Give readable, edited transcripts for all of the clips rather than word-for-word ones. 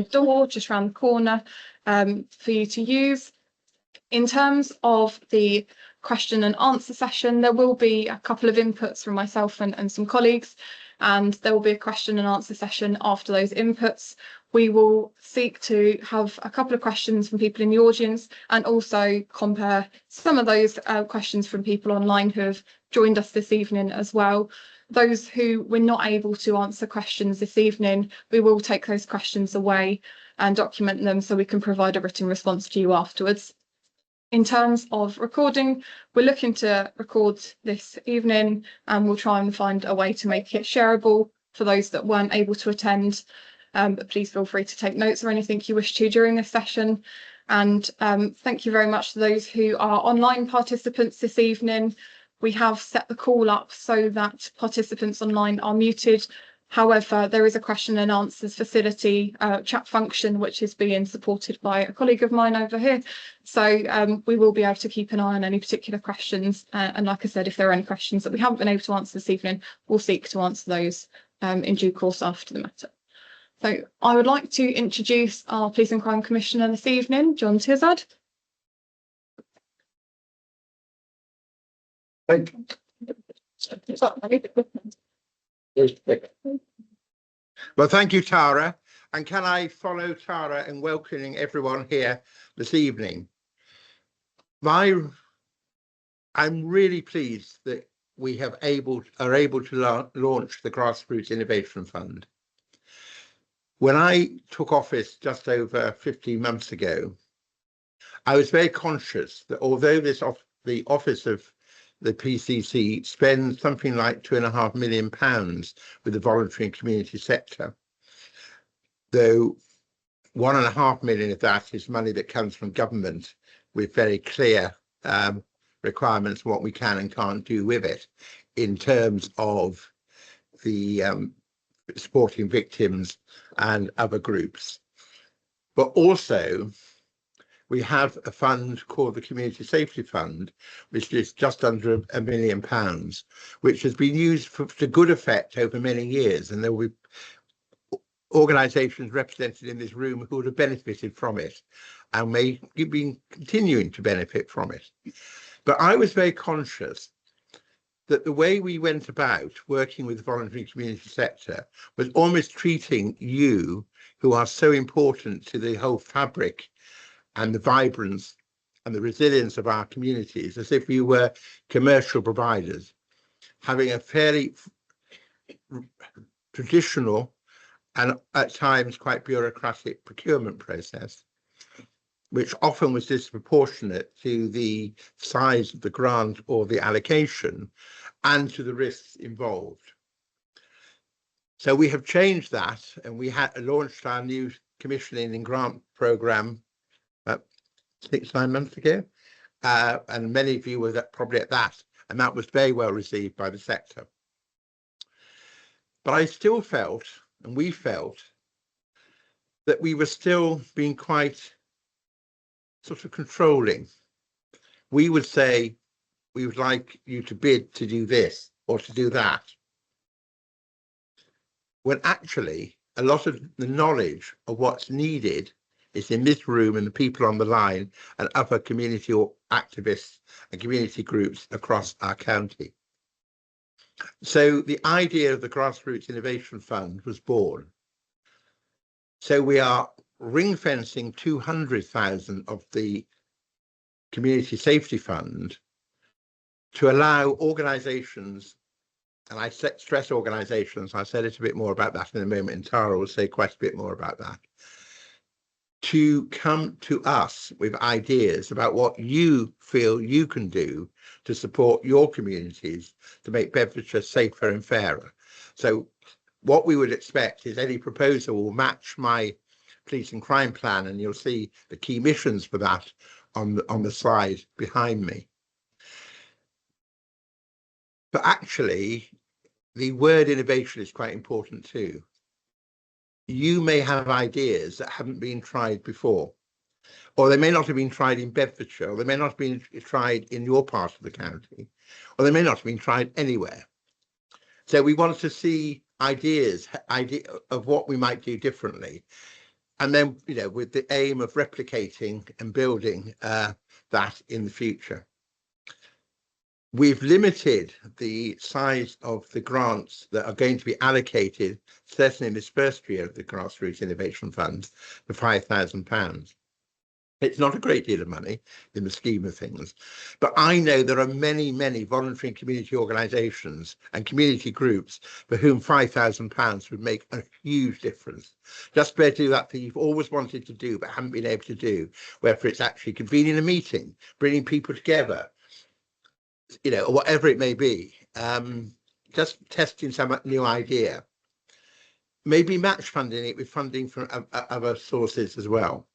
door just around the corner for you to use. In terms of the question and answer session, there will be a couple of inputs from myself and some colleagues, and there will be a question and answer session after those inputs. We will seek to have a couple of questions from people in the audience and also compare some of those questions from people online who have joined us this evening as well. Those who we're not able to answer questions this evening, we will take those questions away and document them so we can provide a written response to you afterwards. In terms of recording, we're looking to record this evening, and we'll try and find a way to make it shareable for those that weren't able to attend. But please feel free to take notes or anything you wish to during this session. And thank you very much to those who are online participants this evening. We have set the call up so that participants online are muted. However, there is a question and answers facility chat function, which is being supported by a colleague of mine over here. So we will be able to keep an eye on any particular questions. And like I said, if there are any questions that we haven't been able to answer this evening, we'll seek to answer those in due course after the matter. So I would like to introduce our Police and Crime Commissioner this evening, John Tizard. Thank you. Well, thank you, Tara. And can I follow Tara in welcoming everyone here this evening? I'm really pleased that we are able to launch the Grassroots Innovation Fund. When I took office just over 15 months ago, I was very conscious that although the office of the PCC spends something like £2.5 million with the voluntary and community sector, though £1.5 million of that is money that comes from government with very clear requirements what we can and can't do with it in terms of the supporting victims and other groups. But also we have a fund called the Community Safety Fund, which is just under £1 million, which has been used to good effect over many years. And there will be organisations represented in this room who would have benefited from it and may be continuing to benefit from it. But I was very conscious that the way we went about working with the voluntary community sector was almost treating you, who are so important to the whole fabric and the vibrance and the resilience of our communities, as if we were commercial providers, having a fairly traditional and at times quite bureaucratic procurement process, which often was disproportionate to the size of the grant or the allocation and to the risks involved. So we have changed that, and we had launched our new commissioning and grant programme 6-9 months ago, and many of you were probably at that, and that was very well received by the sector. But I still felt, and we felt, that we were still being quite sort of controlling. We would say, we would like you to bid to do this or to do that, when actually a lot of the knowledge of what's needed is in this room and the people on the line and other community or activists and community groups across our county. So the idea of the Grassroots Innovation Fund was born. So we are ring fencing 200,000 of the Community Safety Fund to allow organisations, and I stress organisations, I'll say a little bit more about that in a moment, and Tara will say quite a bit more about that, to come to us with ideas about what you feel you can do to support your communities to make Bedfordshire safer and fairer. So what we would expect is any proposal will match my police and crime plan, and you'll see the key missions for that on the slide behind me. But actually, the word innovation is quite important too. You may have ideas that haven't been tried before, or they may not have been tried in Bedfordshire, or they may not have been tried in your part of the county, or they may not have been tried anywhere. So we wanted to see ideas of what we might do differently. And then, with the aim of replicating and building that in the future. We've limited the size of the grants that are going to be allocated, certainly in this first year of the Grassroots Innovation Fund, to £5,000. It's not a great deal of money in the scheme of things, but I know there are many, many voluntary and community organisations and community groups for whom £5,000 would make a huge difference. Just better do that thing you've always wanted to do but haven't been able to do, whether it's actually convening a meeting, bringing people together, or whatever it may be, just testing some new idea, maybe match funding it with funding from other sources as well.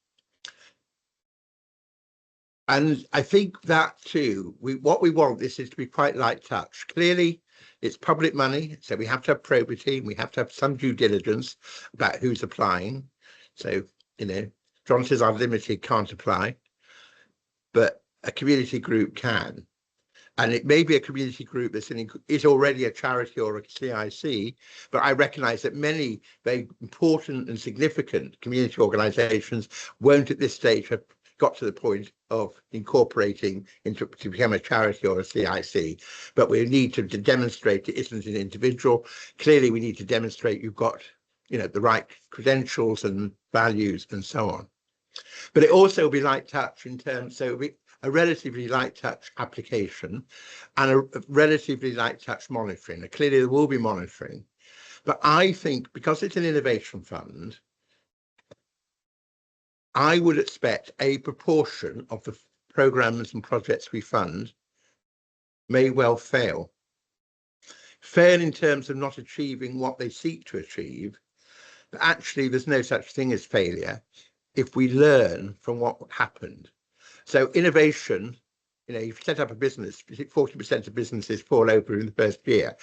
And I think that too, what we want this is to be quite light touch. Clearly, it's public money, so we have to have probity, we have to have some due diligence about who's applying. So, Johnson's Unlimited can't apply, but a community group can. And it may be a community group that is already a charity or a CIC, but I recognise that many very important and significant community organisations won't at this stage have got to the point of incorporating to become a charity or a CIC, but we need to demonstrate it isn't an individual. Clearly, we need to demonstrate you've got, the right credentials and values and so on. But it also will be light touch in terms, so a relatively light touch application and a relatively light touch monitoring. Now, clearly, there will be monitoring, but I think because it's an innovation fund, I would expect a proportion of the programs and projects we fund may well fail. Fail in terms of not achieving what they seek to achieve, but actually there's no such thing as failure if we learn from what happened. So innovation, you've set up a business, 40% of businesses fall over in the first year.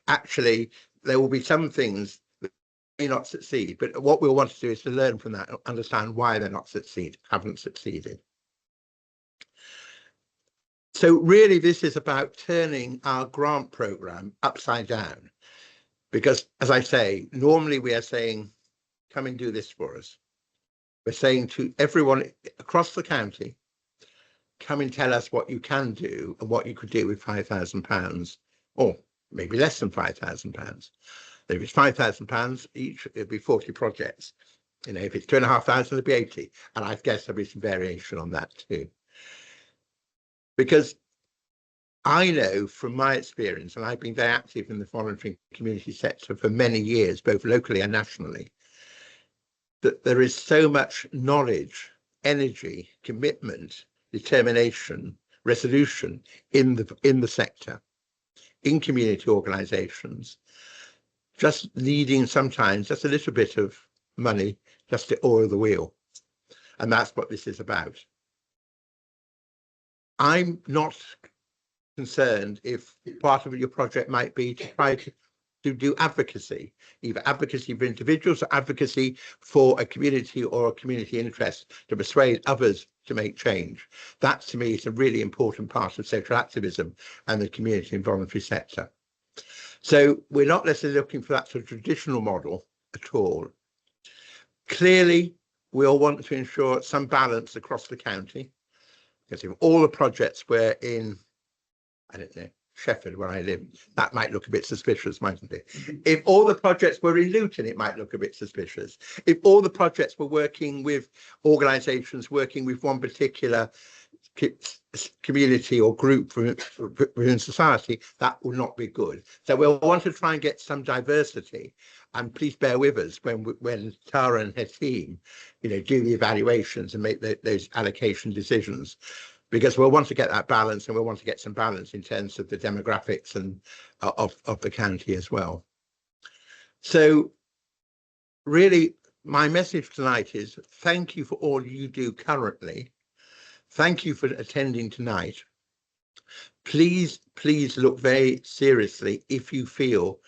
Actually there will be some things may not succeed, but what we'll want to do is to learn from that and understand why they're not haven't succeeded. So really this is about turning our grant program upside down, because as I say, normally we are saying, come and do this for us. We're saying to everyone across the county, come and tell us what you can do and what you could do with £5,000, or maybe less than £5,000. If it's £5,000 each, it'd be 40 projects. If it's 2,500, it'd be 80. And I guess there'll be some variation on that too. Because I know from my experience, and I've been very active in the voluntary community sector for many years, both locally and nationally, that there is so much knowledge, energy, commitment, determination, resolution in the sector, in community organisations, just needing sometimes just a little bit of money just to oil the wheel. And that's what this is about. I'm not concerned if part of your project might be to try to do advocacy, either advocacy for individuals or advocacy for a community or a community interest to persuade others to make change. That to me is a really important part of social activism and the community and voluntary sector. So we're not necessarily looking for that sort of traditional model at all. Clearly, we all want to ensure some balance across the county, because if all the projects were in, I don't know, Sheffield, where I live, that might look a bit suspicious, mightn't it? If all the projects were in Luton, it might look a bit suspicious. If all the projects were working with organisations working with one particular community or group within society, that will not be good. So we'll want to try and get some diversity, and please bear with us when Tara and her team do the evaluations and make those allocation decisions, because we'll want to get that balance, and we'll want to get some balance in terms of the demographics and of the county as well. So really my message tonight is thank you for all you do currently. Thank you for attending tonight. Please look very seriously if you feel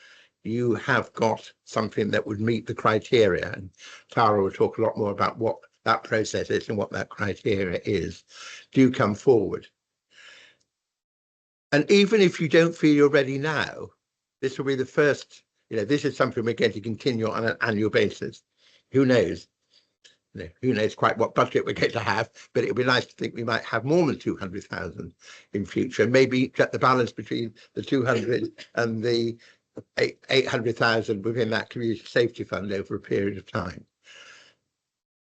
you have got something that would meet the criteria. And Tara will talk a lot more about what that process is and what that criteria is. Do come forward. And even if you don't feel you're ready now, this will be the first, this is something we're going to continue on an annual basis. Who knows? who knows quite what budget we're going to have, but it would be nice to think we might have more than 200,000 in future, maybe get the balance between the 200 and the 800,000 within that community safety fund over a period of time.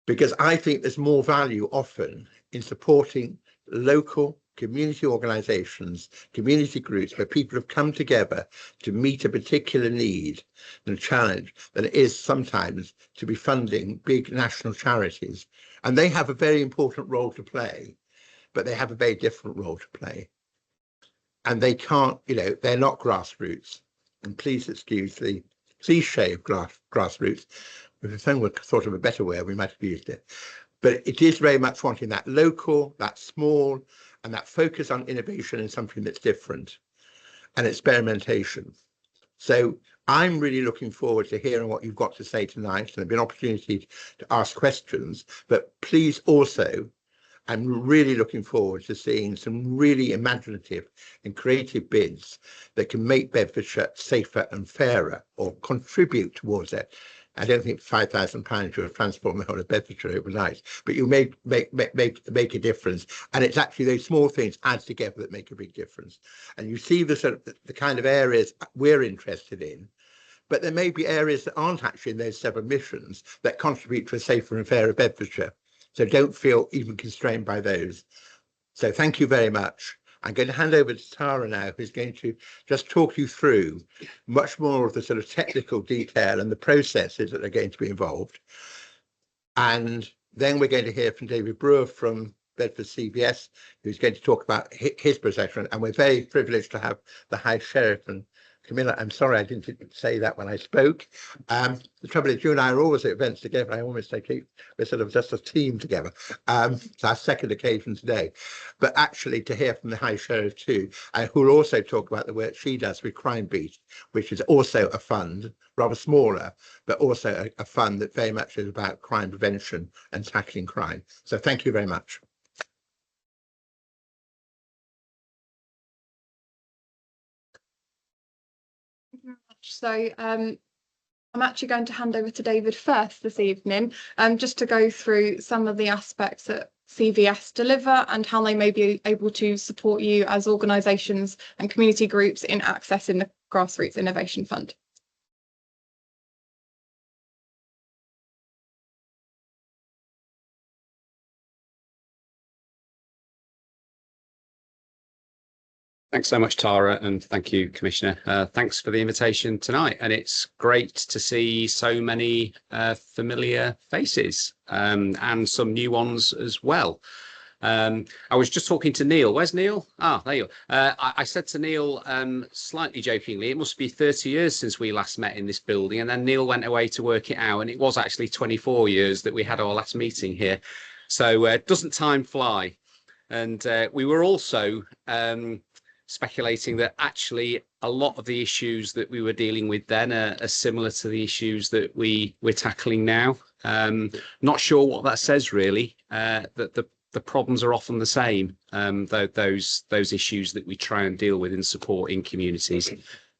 Because I think there's more value often in supporting local community organisations, community groups, where people have come together to meet a particular need and challenge than it is sometimes to be funding big national charities. And they have a very important role to play, but they have a very different role to play. And they can't, they're not grassroots. And please excuse the cliche of grassroots. If someone thought of a better word, we might have used it. But it is very much wanting that local, that small, and that focus on innovation and something that's different and experimentation. So I'm really looking forward to hearing what you've got to say tonight, and there'll be an opportunity to ask questions. But please also, I'm really looking forward to seeing some really imaginative and creative bids that can make Bedfordshire safer and fairer, or contribute towards it. I don't think £5,000 would transform the whole of Bedfordshire overnight, but you make a difference. And it's actually those small things add together that make a big difference. And you see the kind of areas we're interested in, but there may be areas that aren't actually in those 7 missions that contribute to a safer and fairer Bedfordshire. So don't feel even constrained by those. So thank you very much. I'm going to hand over to Tara now, who's going to just talk you through much more of the sort of technical detail and the processes that are going to be involved. And then we're going to hear from David Brewer from Bedford CBS, who's going to talk about his procession. And we're very privileged to have the High Sheriff and Camilla. I'm sorry I didn't say that when I spoke. The trouble is, you and I are always at events together. I almost say we're sort of just a team together. It's our second occasion today. But actually, to hear from the High Sheriff too, who will also talk about the work she does with Crime Beat, which is also a fund, rather smaller, but also a fund that very much is about crime prevention and tackling crime. So thank you very much. So I'm actually going to hand over to David first this evening, just to go through some of the aspects that CVS deliver and how they may be able to support you as organisations and community groups in accessing the Grassroots Innovation Fund. Thanks so much, Tara, and thank you, Commissioner. Thanks for the invitation tonight, and it's great to see so many familiar faces and some new ones as well. I was just talking to Neil. Where's Neil? Ah, there you are. I said to Neil slightly jokingly, it must be 30 years since we last met in this building, and then Neil went away to work it out, and it was actually 24 years that we had our last meeting here. So doesn't time fly? And we were also speculating that actually a lot of the issues that we were dealing with then are similar to the issues that we're tackling now. Not sure what that says really, that the problems are often the same, those issues that we try and deal with in supporting communities.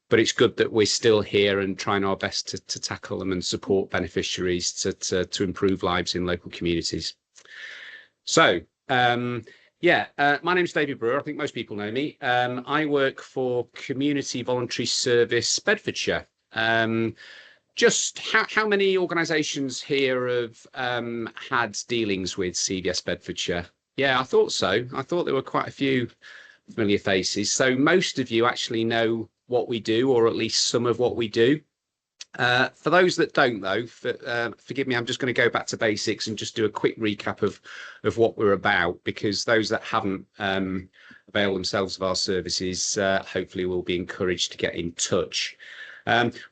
But it's good that we're still here and trying our best to tackle them and support beneficiaries to improve lives in local communities. So, my name's David Brewer. I think most people know me. I work for Community Voluntary Service Bedfordshire. Just how many organisations here have had dealings with CVS Bedfordshire? Yeah, I thought so. I thought there were quite a few familiar faces. So most of you actually know what we do, or at least some of what we do. For those that don't, though, forgive me, I'm just going to go back to basics and just do a quick recap of what we're about, because those that haven't availed themselves of our services hopefully will be encouraged to get in touch.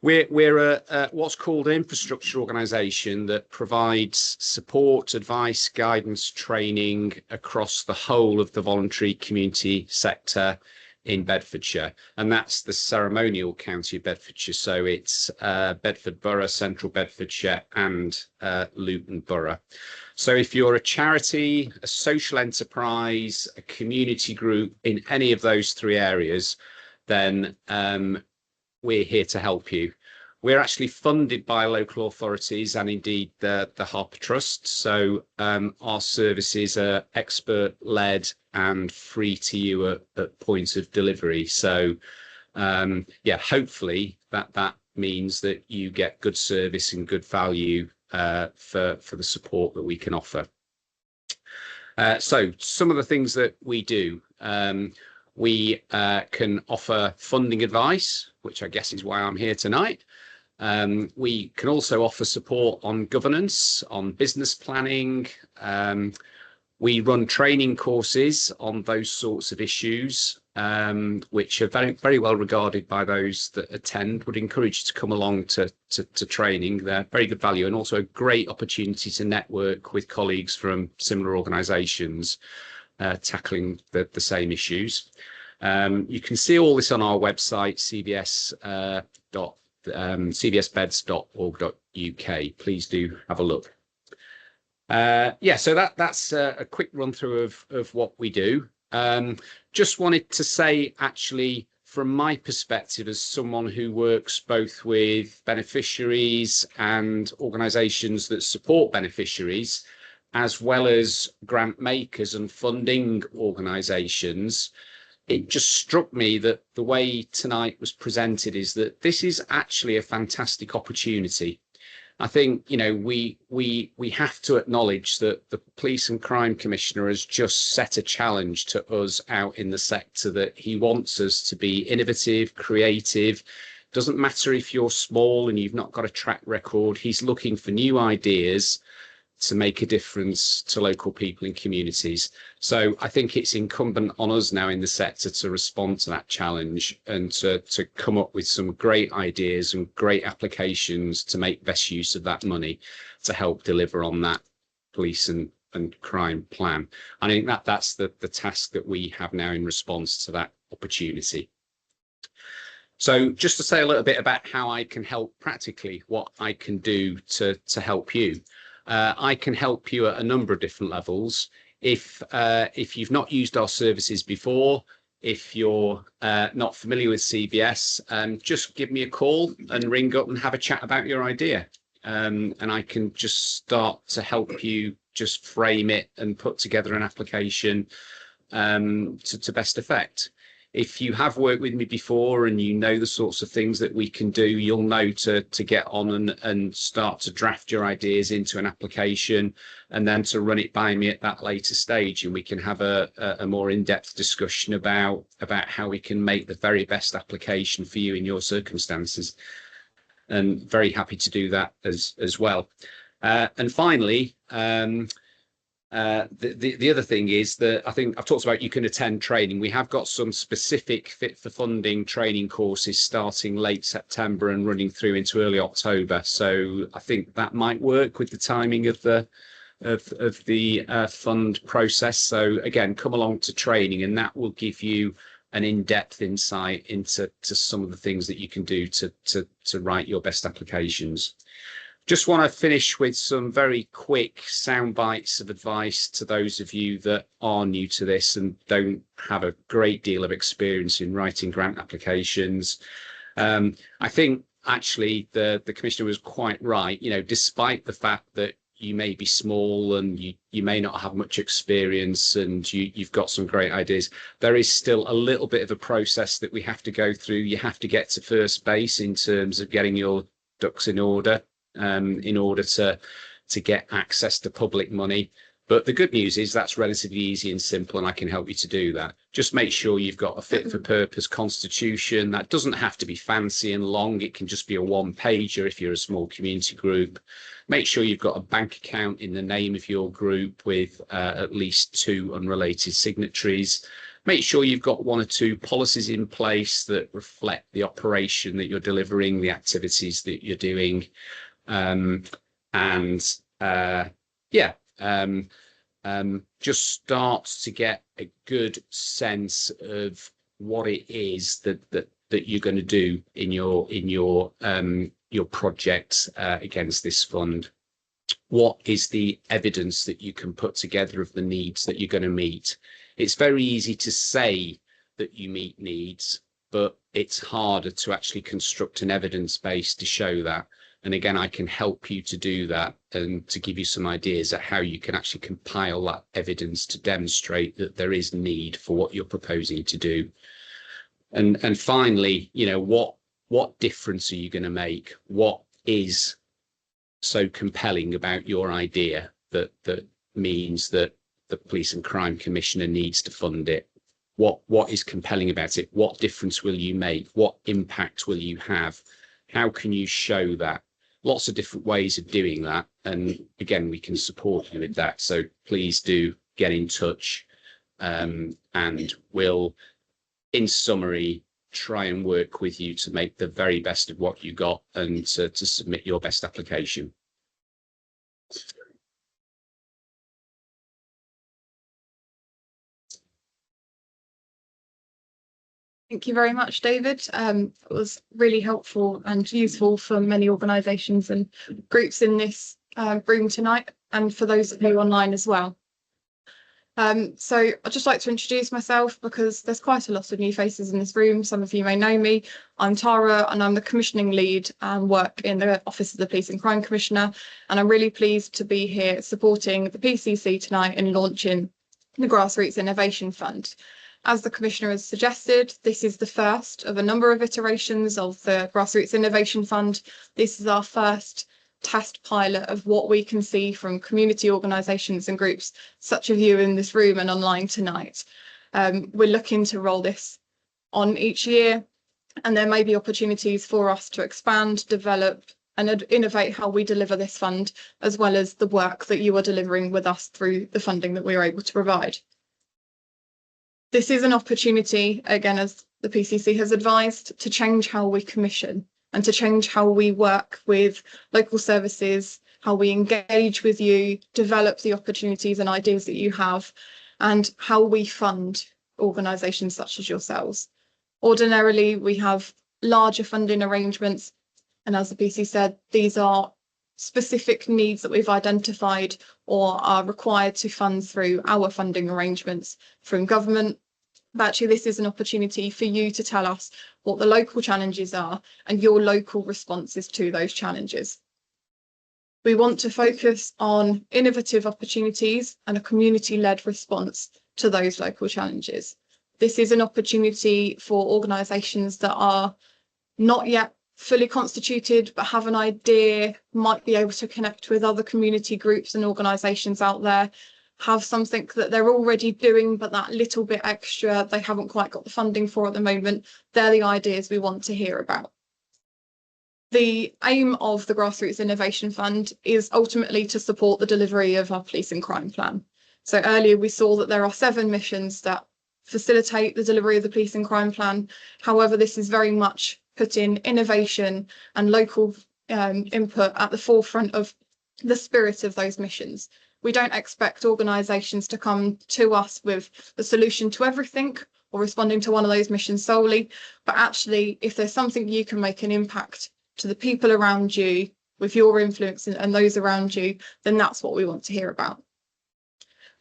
We're what's called an infrastructure organisation that provides support, advice, guidance, training across the whole of the voluntary community sector in Bedfordshire, and that's the ceremonial county of Bedfordshire. So it's Bedford Borough, Central Bedfordshire, and Luton Borough. So if you're a charity, a social enterprise, a community group in any of those 3 areas, then we're here to help you. We're actually funded by local authorities and indeed the Harper Trust. So our services are expert-led and free to you at points of delivery. So yeah, hopefully that means that you get good service and good value for the support that we can offer. So some of the things that we do, we can offer funding advice, which I guess is why I'm here tonight. We can also offer support on governance, on business planning. We run training courses on those sorts of issues, which are very, very well regarded by those that attend. Would encourage you to come along to training. They're very good value and also a great opportunity to network with colleagues from similar organisations tackling the same issues. You can see all this on our website, cbsbeds.org.uk. Please do have a look. Yeah, so that's a quick run through of what we do. Just wanted to say, actually, from my perspective as someone who works both with beneficiaries and organisations that support beneficiaries, as well as grant makers and funding organisations, it just struck me that the way tonight was presented is that this is actually a fantastic opportunity. I think, you know, we have to acknowledge that the Police and Crime Commissioner has just set a challenge to us out in the sector, that he wants us to be innovative, creative. Doesn't matter if you're small and you've not got a track record. He's looking for new ideas to make a difference to local people and communities. So I think it's incumbent on us now in the sector to respond to that challenge and to come up with some great ideas and great applications to make best use of that money to help deliver on that police and crime plan. I think that's the task that we have now in response to that opportunity. So just to say a little bit about how I can help practically, what I can do to help you. I can help you at a number of different levels. If you've not used our services before, if you're not familiar with CBS, just give me a call and ring up and have a chat about your idea. And I can just start to help you just frame it and put together an application to best effect. If you have worked with me before and you know the sorts of things that we can do, you'll know to get on and start to draft your ideas into an application and then to run it by me at that later stage. And we can have a more in-depth discussion about how we can make the very best application for you in your circumstances. And very happy to do that as well. And finally, the other thing is that I think I've talked about you can attend training. We have got some specific fit for funding training courses starting late September and running through into early October. So I think that might work with the timing of the fund process. So again, come along to training and that will give you an in-depth insight into some of the things that you can do to write your best applications. Just want to finish with some very quick sound bites of advice to those of you that are new to this and don't have a great deal of experience in writing grant applications. I think actually the Commissioner was quite right. You know, despite the fact that you may be small and you may not have much experience and you've got some great ideas, there is still a little bit of a process that we have to go through. You have to get to first base in terms of getting your ducks in order to get access to public money. But the good news is that's relatively easy and simple, and I can help you to do that. Just make sure you've got a fit for purpose constitution. That doesn't have to be fancy and long. It can just be a one-pager if you're a small community group. Make sure you've got a bank account in the name of your group with at least 2 unrelated signatories. Make sure you've got 1 or 2 policies in place that reflect the operation that you're delivering, the activities that you're doing. Just start to get a good sense of what it is that you're going to do in your project against this fund. What is the evidence that you can put together of the needs that you're going to meet? It's very easy to say that you meet needs, but it's harder to actually construct an evidence base to show that. And again, I can help you to do that and to give you some ideas of how you can actually compile that evidence to demonstrate that there is need for what you're proposing to do. And finally, you know, what difference are you going to make? What is so compelling about your idea that means that the Police and Crime Commissioner needs to fund it? What is compelling about it? What difference will you make? What impact will you have? How can you show that? Lots of different ways of doing that. And again, we can support you with that. So please do get in touch, and we'll, in summary, try and work with you to make the very best of what you got and to submit your best application. Thank you very much, David. It was really helpful and useful for many organisations and groups in this room tonight, and for those of you online as well. So I'd just like to introduce myself, because there's quite a lot of new faces in this room. Some of you may know me. I'm Tara, and I'm the commissioning lead and work in the Office of the Police and Crime Commissioner. And I'm really pleased to be here supporting the PCC tonight in launching the Grassroots Innovation Fund. As the Commissioner has suggested, this is the first of a number of iterations of the Grassroots Innovation Fund. This is our first test pilot of what we can see from community organisations and groups, such as you in this room and online tonight. We're looking to roll this on each year, and there may be opportunities for us to expand, develop and innovate how we deliver this fund, as well as the work that you are delivering with us through the funding that we are able to provide. This is an opportunity, again, as the PCC has advised, to change how we commission and to change how we work with local services, how we engage with you, develop the opportunities and ideas that you have, and how we fund organisations such as yourselves. Ordinarily, we have larger funding arrangements, and as the PC said, these are specific needs that we've identified or are required to fund through our funding arrangements from government. But actually, this is an opportunity for you to tell us what the local challenges are and your local responses to those challenges. We want to focus on innovative opportunities and a community-led response to those local challenges. This is an opportunity for organisations that are not yet fully constituted but have an idea, might be able to connect with other community groups and organisations out there, have something that they're already doing but that little bit extra they haven't quite got the funding for at the moment. They're the ideas we want to hear about. The aim of the Grassroots Innovation Fund is ultimately to support the delivery of our police and crime plan. So earlier we saw that there are 7 missions that facilitate the delivery of the police and crime plan. However, this is very much putting innovation and local input at the forefront of the spirit of those missions. We don't expect organisations to come to us with the solution to everything or responding to one of those missions solely, but actually, if there's something you can make an impact to the people around you with your influence and those around you, then that's what we want to hear about.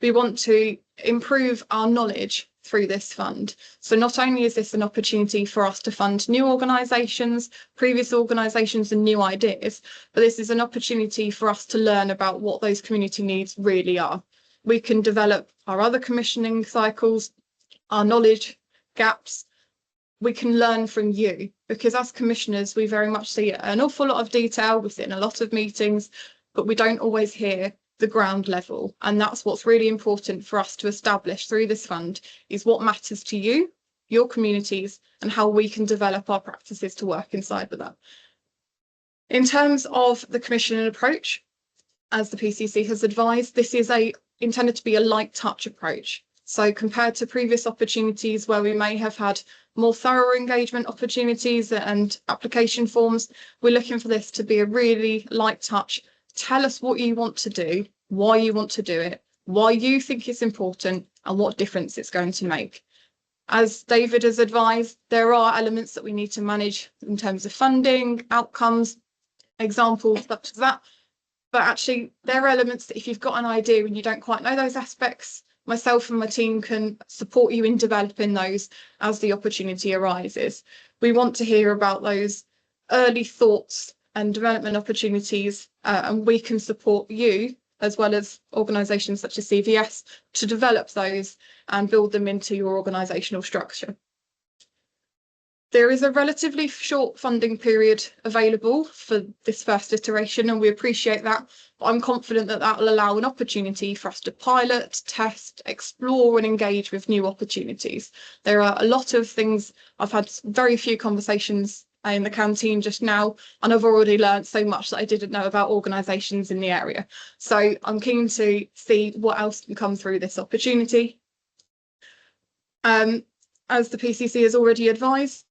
We want to improve our knowledge through this fund. So not only is this an opportunity for us to fund new organisations, previous organisations and new ideas, but this is an opportunity for us to learn about what those community needs really are. We can develop our other commissioning cycles, our knowledge gaps. We can learn from you, because as commissioners, we very much see an awful lot of detail, we sit in a lot of meetings, but we don't always hear the ground level. And that's what's really important for us to establish through this fund, is what matters to you, your communities, and how we can develop our practices to work inside with that. In terms of the commissioning approach, as the PCC has advised, this is intended to be a light touch approach. So compared to previous opportunities where we may have had more thorough engagement opportunities and application forms, we're looking for this to be a really light touch. Tell us what you want to do, why you want to do it, why you think it's important, and what difference it's going to make. As David has advised, there are elements that we need to manage in terms of funding, outcomes, examples such as that. But actually, there are elements that if you've got an idea and you don't quite know those aspects, myself and my team can support you in developing those as the opportunity arises. We want to hear about those early thoughts and development opportunities, and we can support you as well as organisations such as CVS to develop those and build them into your organisational structure. There is a relatively short funding period available for this first iteration, and we appreciate that. But I'm confident that that will allow an opportunity for us to pilot, test, explore and engage with new opportunities. There are a lot of things. I've had very few conversations in the canteen just now, and I've already learned so much that I didn't know about organisations in the area. So I'm keen to see what else can come through this opportunity. As the PCC has already advised,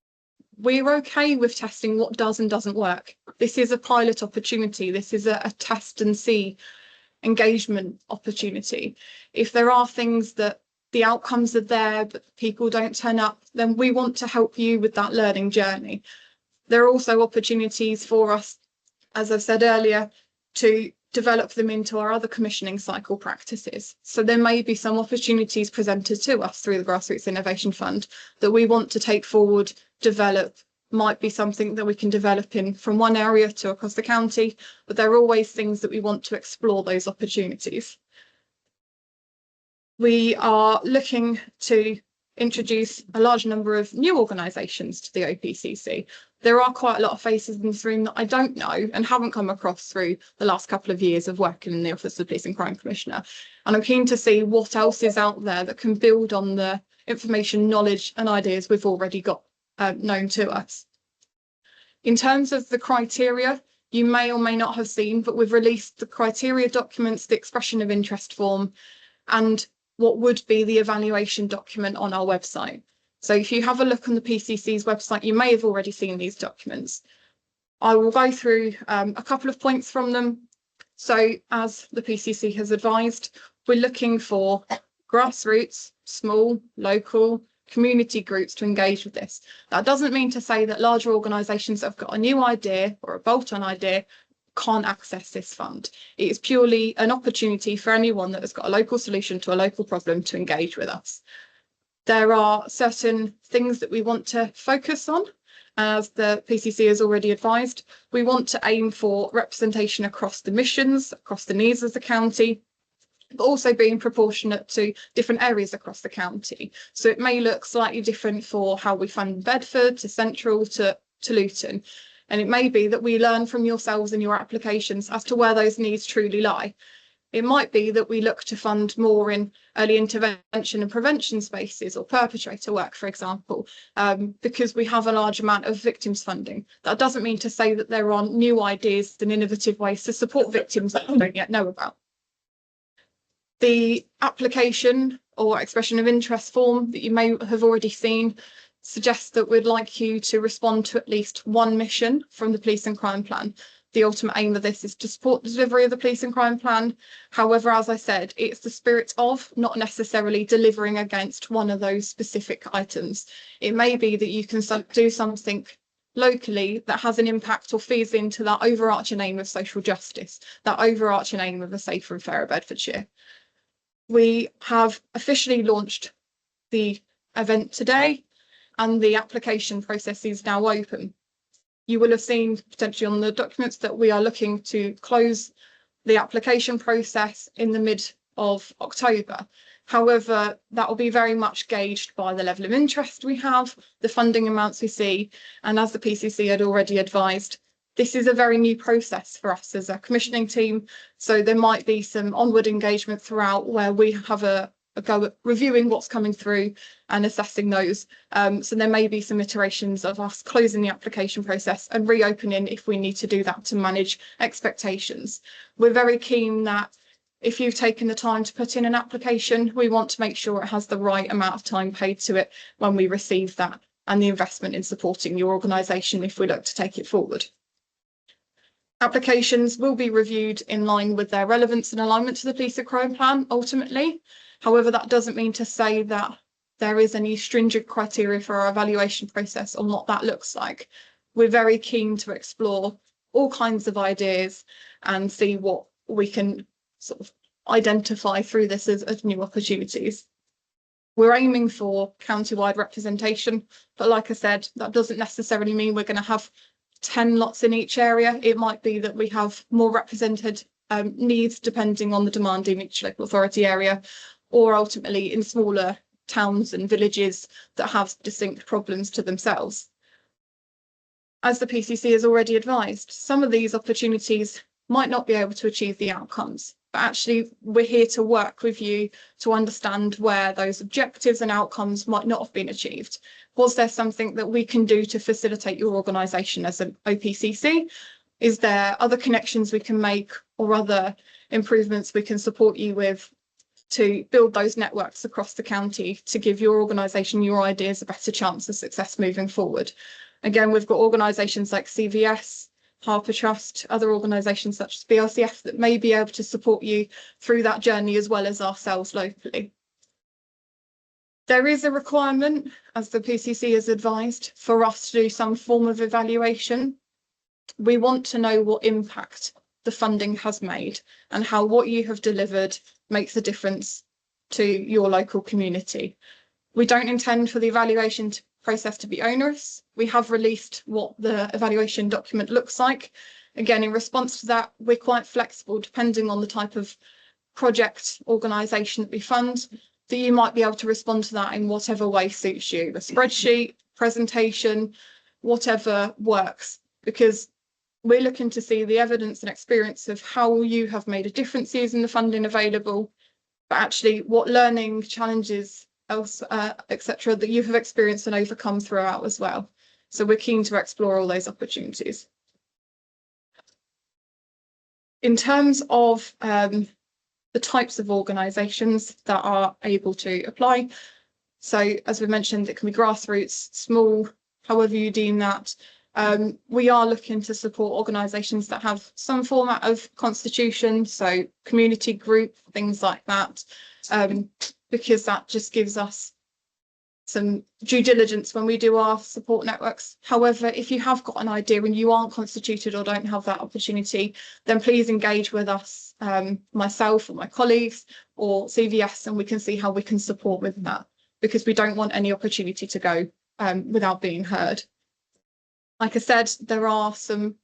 we're okay with testing what does and doesn't work. This is a pilot opportunity. This is a test and see engagement opportunity. If there are things that the outcomes are there, but people don't turn up, then we want to help you with that learning journey. There are also opportunities for us, as I've said earlier, to develop them into our other commissioning cycle practices. So there may be some opportunities presented to us through the Grassroots Innovation Fund that we want to take forward, develop, might be something that we can develop in from one area to across the county, but there are always things that we want to explore those opportunities. We are looking to introduce a large number of new organisations to the OPCC. There are quite a lot of faces in this room that I don't know and haven't come across through the last couple of years of working in the Office of Police and Crime Commissioner. And I'm keen to see what else is out there that can build on the information, knowledge and ideas we've already got known to us. In terms of the criteria, you may or may not have seen, but we've released the criteria documents, the expression of interest form, and what would be the evaluation document on our website. So if you have a look on the PCC's website, you may have already seen these documents. I will go through a couple of points from them. So as the PCC has advised, we're looking for grassroots, small, local, community groups to engage with this. That doesn't mean to say that larger organisations that have got a new idea or a bolt-on idea can't access this fund. It is purely an opportunity for anyone that has got a local solution to a local problem to engage with us. There are certain things that we want to focus on. As the PCC has already advised, we want to aim for representation across the missions, across the needs of the county, but also being proportionate to different areas across the county. So it may look slightly different for how we fund Bedford to Central to Luton. And it may be that we learn from yourselves and your applications as to where those needs truly lie. It might be that we look to fund more in early intervention and prevention spaces or perpetrator work, for example, because we have a large amount of victims funding. That doesn't mean to say that there aren't new ideas and innovative ways to support victims that we don't yet know about. The application or expression of interest form that you may have already seen suggests that we'd like you to respond to at least one mission from the Police and Crime Plan. The ultimate aim of this is to support the delivery of the Police and Crime Plan. However, as I said, it's the spirit of, not necessarily delivering against one of those specific items. It may be that you can do something locally that has an impact or feeds into that overarching aim of social justice, that overarching aim of a safer and fairer Bedfordshire. We have officially launched the event today, and the application process is now open. You will have seen potentially on the documents that we are looking to close the application process in the mid of October. However, that will be very much gauged by the level of interest we have, the funding amounts we see, and as the PCC had already advised, this is a very new process for us as a commissioning team, so there might be some onward engagement throughout where we have a go at reviewing what's coming through and assessing those. So there may be some iterations of us closing the application process and reopening if we need to do that to manage expectations. We're very keen that if you've taken the time to put in an application, we want to make sure it has the right amount of time paid to it when we receive that and the investment in supporting your organisation if we look to take it forward. Applications will be reviewed in line with their relevance and alignment to the Police and Crime Plan ultimately. However, that doesn't mean to say that there is any stringent criteria for our evaluation process on what that looks like. We're very keen to explore all kinds of ideas and see what we can sort of identify through this as new opportunities. We're aiming for county-wide representation, but like I said, that doesn't necessarily mean we're going to have 10 lots in each area. It might be that we have more represented needs depending on the demand in each local authority area, or ultimately in smaller towns and villages that have distinct problems to themselves. As the PCC has already advised, some of these opportunities might not be able to achieve the outcomes, but actually we're here to work with you to understand where those objectives and outcomes might not have been achieved. Was there something that we can do to facilitate your organisation as an OPCC? Is there other connections we can make or other improvements we can support you with to build those networks across the county to give your organisation, your ideas a better chance of success moving forward? Again, we've got organisations like CVS, Harper Trust, other organisations such as BLCF that may be able to support you through that journey as well as ourselves locally. There is a requirement, as the PCC has advised, for us to do some form of evaluation. We want to know what impact the funding has made and how what you have delivered makes a difference to your local community. We don't intend for the evaluation process to be onerous. We have released what the evaluation document looks like. Again, in response to that, we're quite flexible depending on the type of project organisation that we fund, that you might be able to respond to that in whatever way suits you, a spreadsheet, presentation, whatever works, because we're looking to see the evidence and experience of how you have made a difference using the funding available, but actually what learning challenges else, etc., that you have experienced and overcome throughout as well. So we're keen to explore all those opportunities. In terms of the types of organisations that are able to apply, so as we mentioned, it can be grassroots, small, however you deem that. We are looking to support organisations that have some format of constitution, so community group, things like that, because that just gives us some due diligence when we do our support networks. However, if you have got an idea and you aren't constituted or don't have that opportunity, then please engage with us, myself or my colleagues or CVS, and we can see how we can support with that, because we don't want any opportunity to go without being heard. Like I said, there are some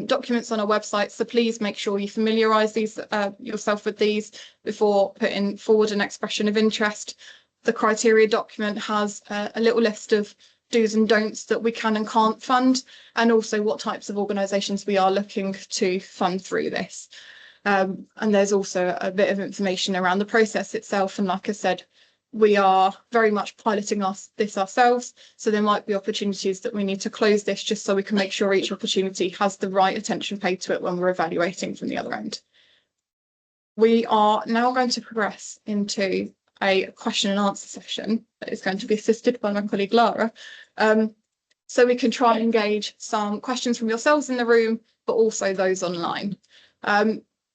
documents on our website, so please make sure you familiarise these yourself with these before putting forward an expression of interest. The criteria document has a little list of do's and don'ts that we can and can't fund, and also what types of organisations we are looking to fund through this. And there's also a bit of information around the process itself, and like I said, we are very much piloting this ourselves, so there might be opportunities that we need to close this just so we can make sure each opportunity has the right attention paid to it when we're evaluating from the other end. We are now going to progress into a question and answer session that is going to be assisted by my colleague Lara, so we can try and engage some questions from yourselves in the room, but also those online.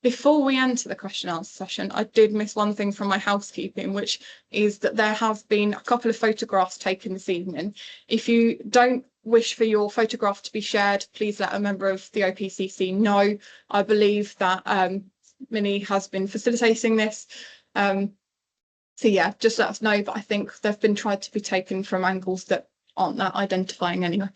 Before we enter the question and answer session, I did miss one thing from my housekeeping, which is that there have been a couple of photographs taken this evening. If you don't wish for your photograph to be shared, please let a member of the OPCC know. I believe that Minnie has been facilitating this. So yeah, just let us know, but I think they've been tried to be taken from angles that aren't that identifying anyway.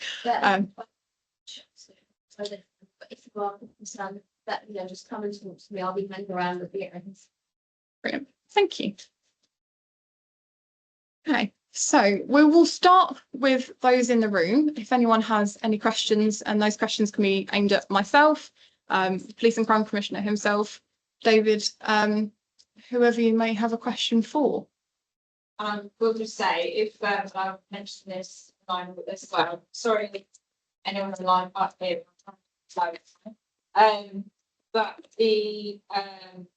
That, you know, just come and talk to me. I'll be hanging around at the end. Brilliant. Thank you. Okay, so we will start with those in the room. If anyone has any questions, and those questions can be aimed at myself, Police and Crime Commissioner himself, David, whoever you may have a question for. We'll just say, if I've mentioned this line as well, sorry, anyone on the line up here. But the kind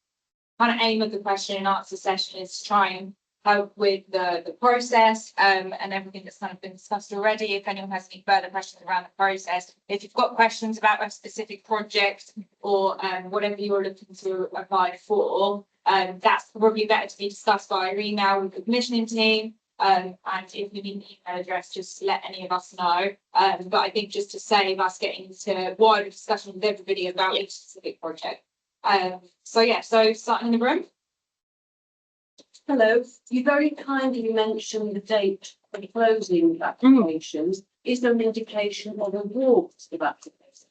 of aim of the question and answer session is to try and help with the process and everything that's kind of been discussed already. If anyone has any further questions around the process, if you've got questions about a specific project or whatever you're looking to apply for, that's probably better to be discussed via email with the commissioning team. And if you need an email address, just let any of us know. But I think just to save us getting into wider discussion with everybody about each specific project. So yeah, so starting in the room. Hello, you very kindly mentioned the date for closing applications. Is there an indication of awards of applications?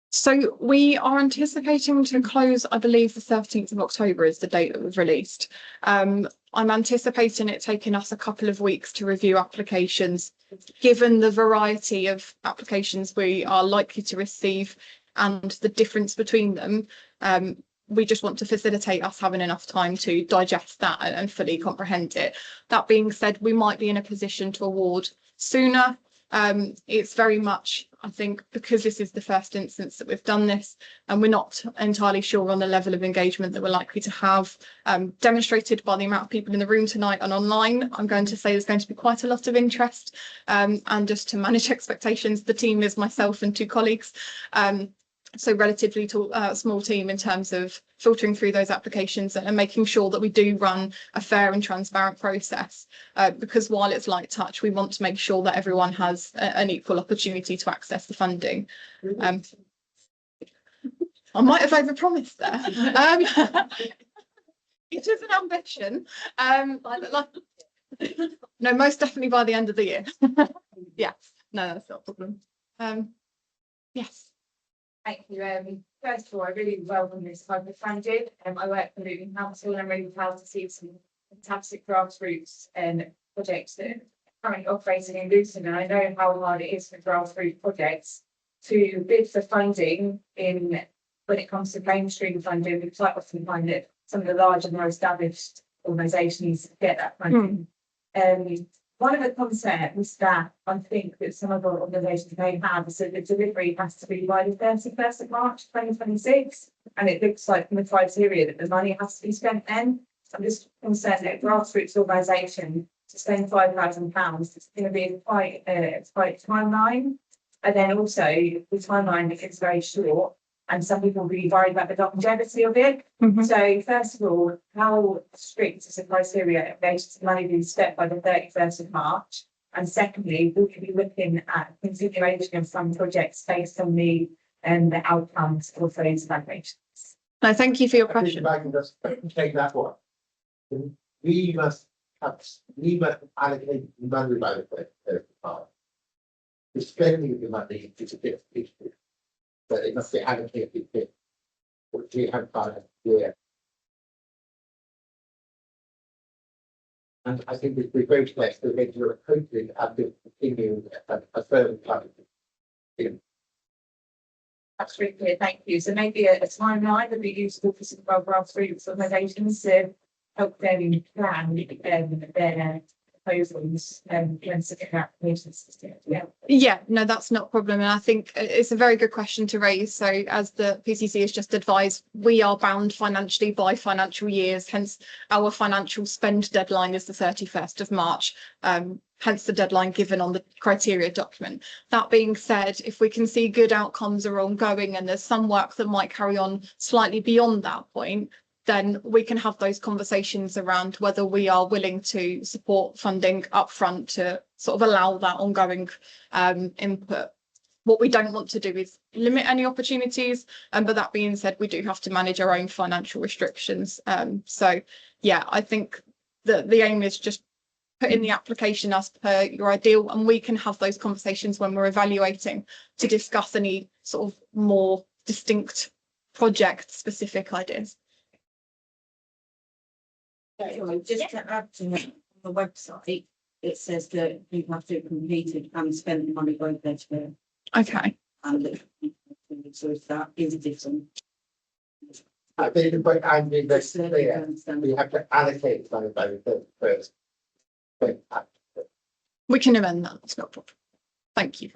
So we are anticipating to close, I believe the 13th of October is the date that we've released. I'm anticipating it taking us a couple of weeks to review applications, given the variety of applications we are likely to receive and the difference between them. We just want to facilitate us having enough time to digest that and fully comprehend it. That being said, we might be in a position to award sooner. It's very much, I think, because this is the first instance that we've done this and we're not entirely sure on the level of engagement that we're likely to have, demonstrated by the amount of people in the room tonight and online. I'm going to say there's going to be quite a lot of interest, and just to manage expectations, the team is myself and 2 colleagues. So relatively small team in terms of filtering through those applications and making sure that we do run a fair and transparent process, because while it's light touch, we want to make sure that everyone has an equal opportunity to access the funding. I might have overpromised there. It is an ambition. No, most definitely by the end of the year. Yeah, no, that's not a problem. Yes. Thank you. First of all, I really welcome this type of funding. I work for Luton Council and I'm really proud to see some fantastic grassroots projects that are currently operating in Luton. And I know how hard it is for grassroots projects to bid for funding when it comes to mainstream funding. We quite often find that some of the larger, more established organisations get that funding. One of the concerns that I think that some of our organisations may have is that the delivery has to be by the 31st of March 2026, and it looks like from the criteria that the money has to be spent then. I'm just concerned that a grassroots organisation to spend £5,000 is going to be quite timeline, and then also the timeline is very short. And some people are really worried about the longevity of it. So first of all, how strict is the criteria in relation to money being spent by the 31st of March? And secondly, we could be looking at continuation of some projects based on the outcomes of those evaluations. No, thank you for your question. If I can just take that one. We must allocate money by the 31st of March. The spending of the money is a bit difficult. But it must be allocated bit, which we have done here. And I think if we vote yes, we're going to hopefully have to continue a further plan. That's really clear, thank you. So maybe a timeline would be useful for some of our grassroots organisations to help them plan their proposals when submitting applications. Yeah, no, that's not a problem. And I think it's a very good question to raise. So as the PCC has just advised, we are bound financially by financial years. Hence, our financial spend deadline is the 31st of March. Hence the deadline given on the criteria document. That being said, if we can see good outcomes are ongoing and there's some work that might carry on slightly beyond that point, then we can have those conversations around whether we are willing to support funding upfront to sort of allow that ongoing input. What we don't want to do is limit any opportunities, but that being said, we do have to manage our own financial restrictions. So yeah, I think the aim is just put in the application as per your ideal, and we can have those conversations when we're evaluating to discuss any sort of more distinct project specific ideas. Just to add to that, on the website, it says that you have to have completed and spent the money by their Okay. and so if that is different. I think the point I'm being very clear, we have to allocate money by the 31st. We can amend that, that's not a problem. Thank you.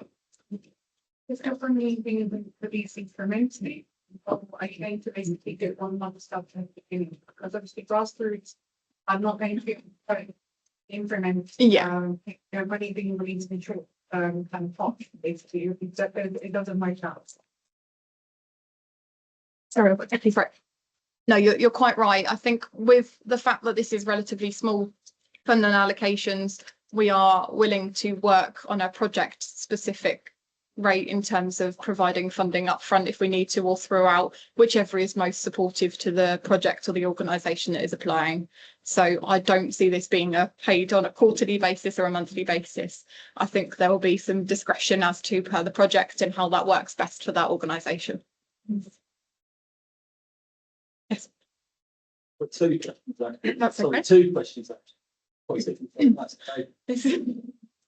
Is everyone being releasing from me? I going to basically do 1 month stuff at the beginning because obviously grassroots, I'm not going to be implement money being released in short kind of pot basically. It doesn't make sense. Sorry, but definitely for it. No, you're quite right. I think with the fact that this is relatively small funding allocations, we are willing to work on a project specific rate in terms of providing funding up front if we need to, or throughout, whichever is most supportive to the project or the organisation that is applying. So I don't see this being paid on a quarterly basis or a monthly basis. I think there will be some discretion as to per the project and how that works best for that organisation. Yes. Two questions. That's Sorry, okay. two questions actually. That's okay.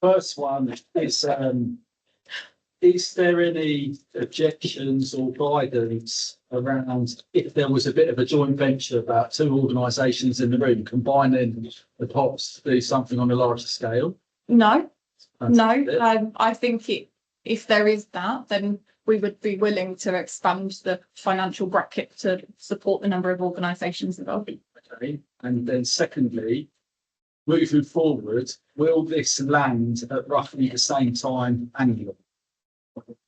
First one is there any objections or guidance around if there was a bit of a joint venture about two organisations in the room combining the pots to do something on a larger scale? No, Fantastic. I think if there is that, then we would be willing to expand the financial bracket to support the number of organisations involved. Okay. And then secondly, moving forward, will this land at roughly the same time annually?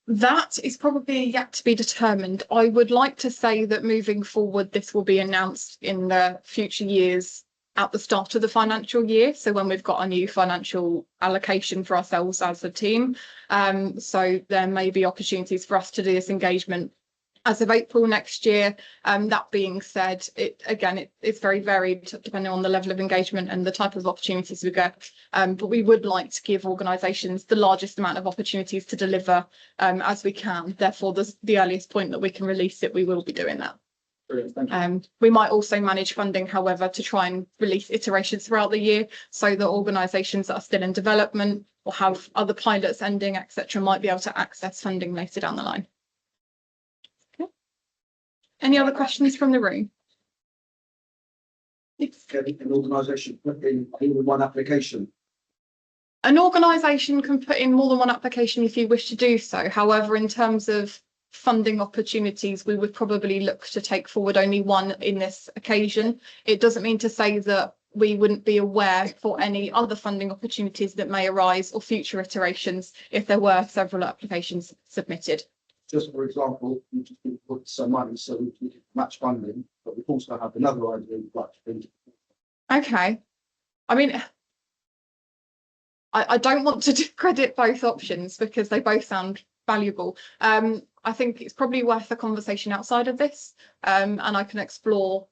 That is probably yet to be determined. I would like to say that moving forward, this will be announced in the future years at the start of the financial year. So when we've got a new financial allocation for ourselves as a team. So there may be opportunities for us to do this engagement as of April next year. That being said, it's very varied depending on the level of engagement and the type of opportunities we get. But we would like to give organisations the largest amount of opportunities to deliver as we can. Therefore, the earliest point that we can release it, we will be doing that. Brilliant, thank you. We might also manage funding, however, to try and release iterations throughout the year so that organisations that are still in development or have other pilots ending, etc., might be able to access funding later down the line. Any other questions from the room? Can an organisation put in more than one application? An organisation can put in more than one application if you wish to do so. However, in terms of funding opportunities, we would probably look to take forward only one in this occasion. It doesn't mean to say that we wouldn't be aware for any other funding opportunities that may arise or future iterations if there were several applications submitted. Just for example, we just put some money so we can match funding, but we also have another idea we'd like to think. Okay. I mean, I don't want to discredit both options because they both sound valuable. I think it's probably worth a conversation outside of this, and I can explore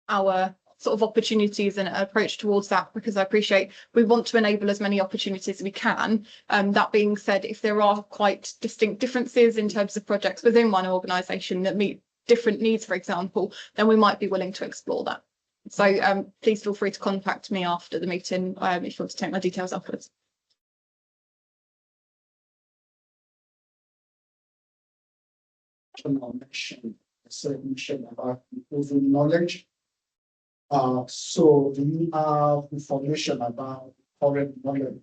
our sort of opportunities and approach towards that, because I appreciate we want to enable as many opportunities as we can. That being said, if there are quite distinct differences in terms of projects within one organisation that meet different needs, for example, then we might be willing to explore that. So please feel free to contact me after the meeting if you want to take my details afterwards. Mention a certain mission about improving knowledge. So do you have information about current knowledge?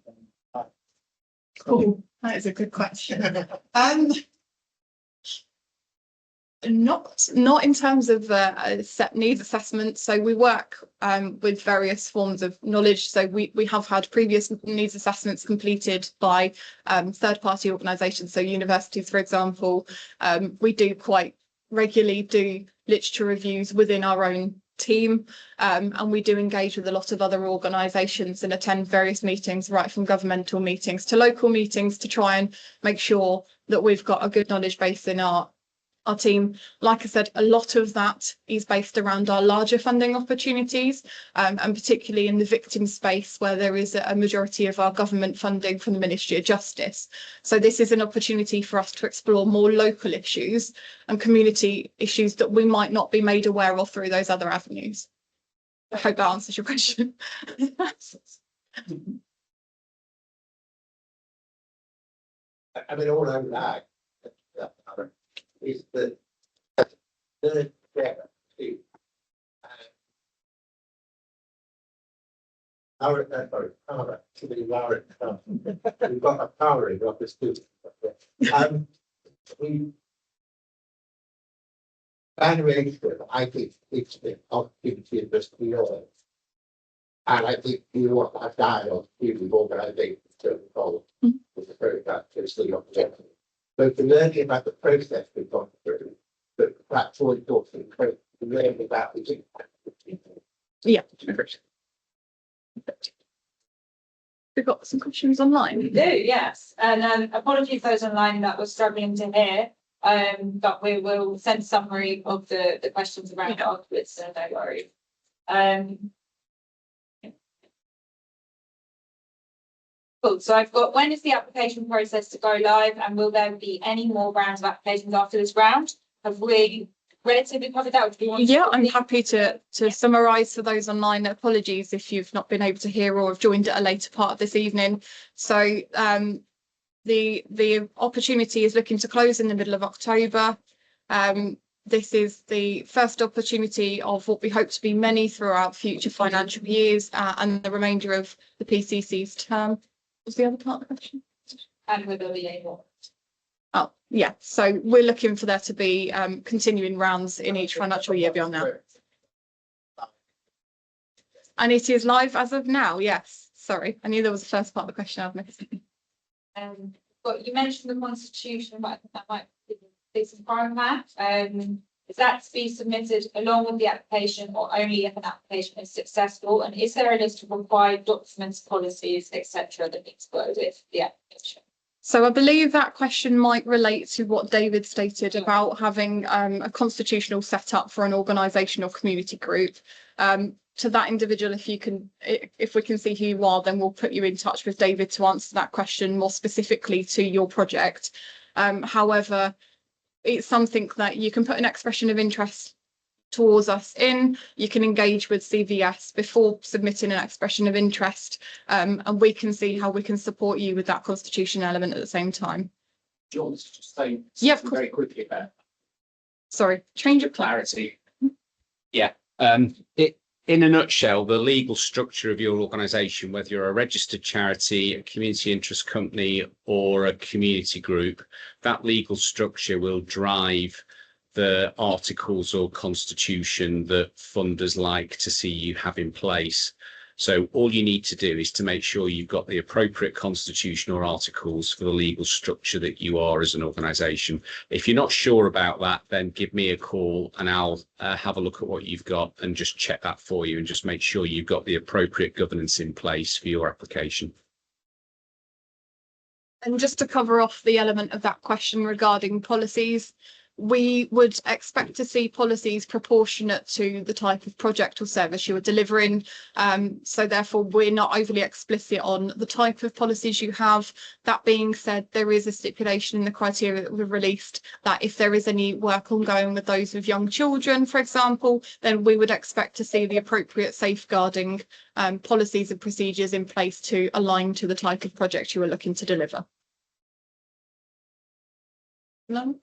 Cool. That is a good question. Not in terms of set needs assessment. So we work with various forms of knowledge. So we have had previous needs assessments completed by third-party organisations. So universities, for example, we do quite regularly do literature reviews within our own team, and we do engage with a lot of other organisations and attend various meetings, right from governmental meetings to local meetings, to try and make sure that we've got a good knowledge base in our team. Like I said, a lot of that is based around our larger funding opportunities, and particularly in the victim space, where there is a majority of our government funding from the Ministry of Justice. So this is an opportunity for us to explore more local issues and community issues that we might not be made aware of through those other avenues. I hope that answers your question. I mean, all over that is that the we've got a powering of this too. We valuation, I think it's the opportunity of this beyond. And I think you want to have dialogue with organisations to involve with the program to see objective. But the learning about the process we've gone through, but that's all important, to learn about the impact. Yeah. We've got some questions online. We do, yes. And apologies those online that were struggling to hear. But we will send a summary of the questions around afterwards, so no worries. Cool. So I've got, when is the application process to go live, and will there be any more rounds of applications after this round? Have we relatively covered that? Yeah, I'm happy to summarise for those online. Apologies if you've not been able to hear or have joined at a later part of this evening. So the opportunity is looking to close in the middle of October. This is the first opportunity of what we hope to be many throughout future financial years, and the remainder of the PCC's term. Was the other part of the question? And will there be any more? Oh, yeah. So we're looking for there to be continuing rounds in each financial year beyond now. And it is live as of now, yes. Sorry, I knew there was the first part of the question I've missed. But you mentioned the constitution, but I think that might be some part of that. Is that to be submitted along with the application, or only if an application is successful? And is there a list of required documents, policies, etc., that needs to go with the application? So I believe that question might relate to what David stated about having a constitutional setup for an organisation or community group. To that individual, if we can see who you are, then we'll put you in touch with David to answer that question more specifically to your project. However, it's something that you can put an expression of interest towards us in. You can engage with CVS before submitting an expression of interest, and we can see how we can support you with that constitution element at the same time. Do you want to just say very quickly about sorry, change of clarity? Yeah. In a nutshell, the legal structure of your organisation, whether you're a registered charity, a community interest company, or a community group, that legal structure will drive the articles or constitution that funders like to see you have in place. So all you need to do is to make sure you've got the appropriate constitution or articles for the legal structure that you are as an organisation. If you're not sure about that, then give me a call and I'll have a look at what you've got and just check that for you, and just make sure you've got the appropriate governance in place for your application. And just to cover off the element of that question regarding policies, we would expect to see policies proportionate to the type of project or service you are delivering. So therefore, we're not overly explicit on the type of policies you have. That being said, there is a stipulation in the criteria that we've released that if there is any work ongoing with those with young children, for example, then we would expect to see the appropriate safeguarding policies and procedures in place to align to the type of project you are looking to deliver. No.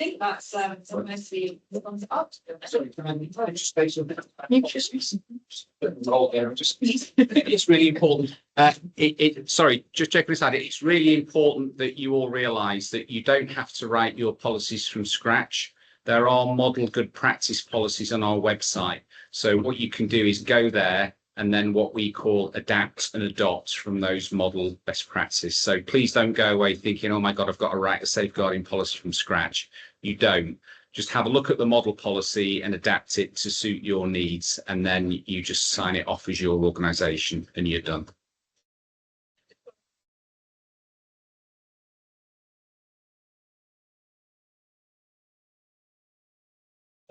I think that's mostly the ones up. Sorry, can I just say something? It's really important. Sorry, just checking this out. It's really important that you all realise that you don't have to write your policies from scratch. There are model good practice policies on our website. So what you can do is go there and then what we call adapt and adopt from those model best practices. So please don't go away thinking, oh my God, I've got to write a safeguarding policy from scratch. You don't. Just have a look at the model policy and adapt it to suit your needs, and then you just sign it off as your organisation and you're done.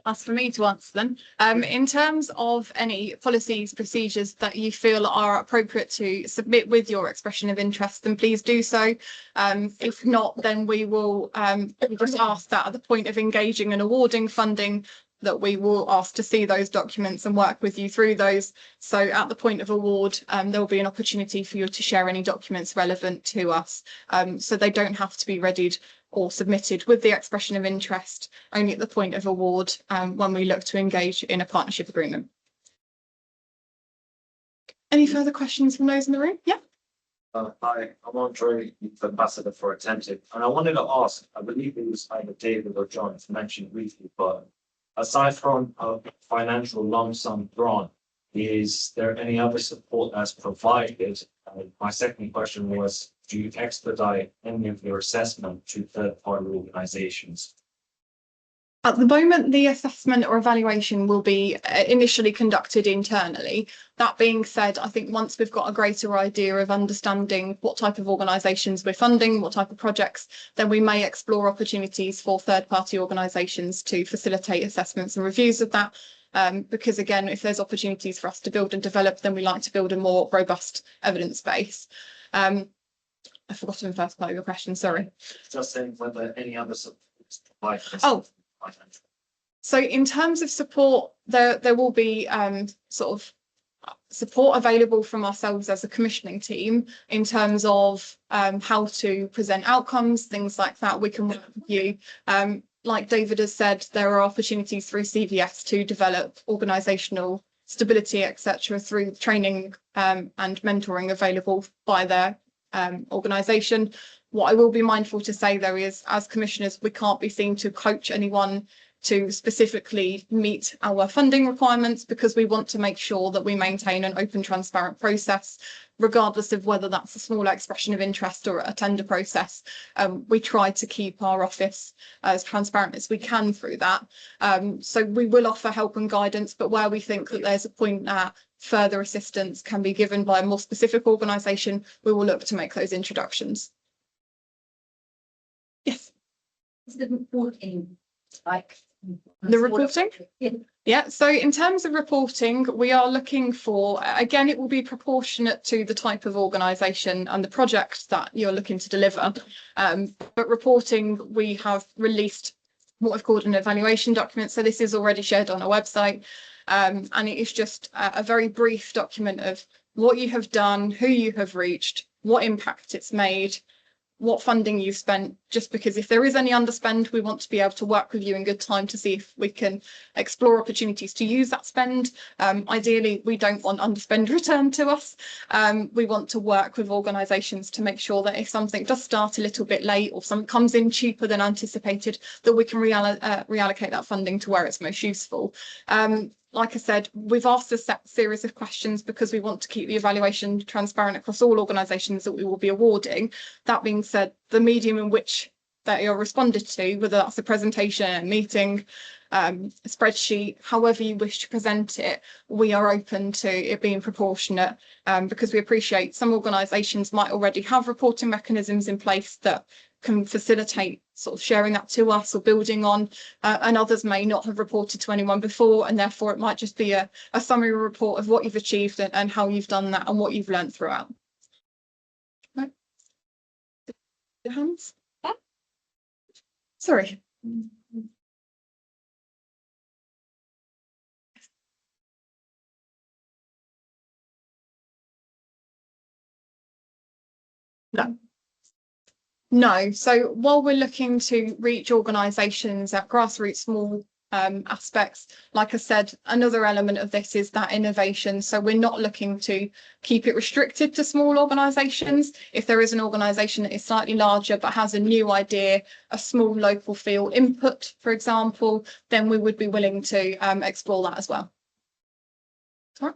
That's for me to answer then. In terms of any policies, procedures that you feel are appropriate to submit with your expression of interest, then please do so. If not, then we will just ask that at the point of engaging and awarding funding, that we will ask to see those documents and work with you through those. So at the point of award, there will be an opportunity for you to share any documents relevant to us. So they don't have to be readied or submitted with the expression of interest, only at the point of award, when we look to engage in a partnership agreement. Any further questions from those in the room? Yeah. Hi, I'm Andre, Ambassador for Attentive, and I wanted to ask, I believe it was either David or John mentioned briefly, but aside from a financial lump sum grant, is there any other support that's provided? My second question was, do you expedite any of your assessment to third-party organizations? At the moment, the assessment or evaluation will be initially conducted internally. That being said, I think once we've got a greater idea of understanding what type of organisations we're funding, what type of projects, then we may explore opportunities for third-party organisations to facilitate assessments and reviews of that. Because again, if there's opportunities for us to build and develop, then we like to build a more robust evidence base. I've forgotten the first part of your question, sorry. Just saying whether any other support. Oh. So in terms of support, there will be sort of support available from ourselves as a commissioning team in terms of how to present outcomes, things like that. We can work with you. Like David has said, there are opportunities through CVS to develop organisational stability, etc., through training and mentoring available by their organisation. What I will be mindful to say, though, is as commissioners, we can't be seen to coach anyone to specifically meet our funding requirements, because we want to make sure that we maintain an open, transparent process, regardless of whether that's a small expression of interest or a tender process. We try to keep our office as transparent as we can through that. So we will offer help and guidance, but where we think that there's a point that further assistance can be given by a more specific organisation, we will look to make those introductions. Yes. Is the reporting like the reporting? Yeah, so in terms of reporting, we are looking for, again, it will be proportionate to the type of organisation and the project that you're looking to deliver. But reporting, we have released what we've called an evaluation document. So this is already shared on our website. And it is just a very brief document of what you have done, who you have reached, what impact it's made, what funding you've spent, just because if there is any underspend, we want to be able to work with you in good time to see if we can explore opportunities to use that spend. Ideally, we don't want underspend returned to us. We want to work with organisations to make sure that if something does start a little bit late or something comes in cheaper than anticipated, that we can reallocate that funding to where it's most useful. Like I said, we've asked a series of questions because we want to keep the evaluation transparent across all organisations that we will be awarding. That being said, the medium in which that you're responded to, whether that's a presentation, a meeting, a spreadsheet, however you wish to present it, we are open to it being proportionate, because we appreciate some organisations might already have reporting mechanisms in place that can facilitate sort of sharing that to us or building on, and others may not have reported to anyone before, and therefore it might just be a summary report of what you've achieved and how you've done that and what you've learned throughout. Right. Your hands? Yeah. Sorry. No. No, so while we're looking to reach organisations at grassroots small aspects, like I said, another element of this is that innovation. So we're not looking to keep it restricted to small organisations. If there is an organisation that is slightly larger but has a new idea, a small local feel input, for example, then we would be willing to explore that as well. All right.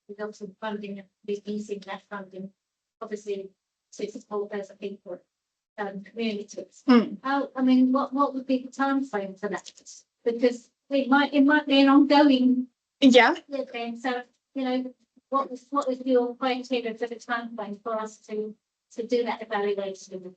with also funding, releasing that funding, obviously to support those people, communities. How, I mean, what would be the time frame for that? Because it might be an ongoing thing. So, you know, what was your criteria for the time frame for us to do that evaluation?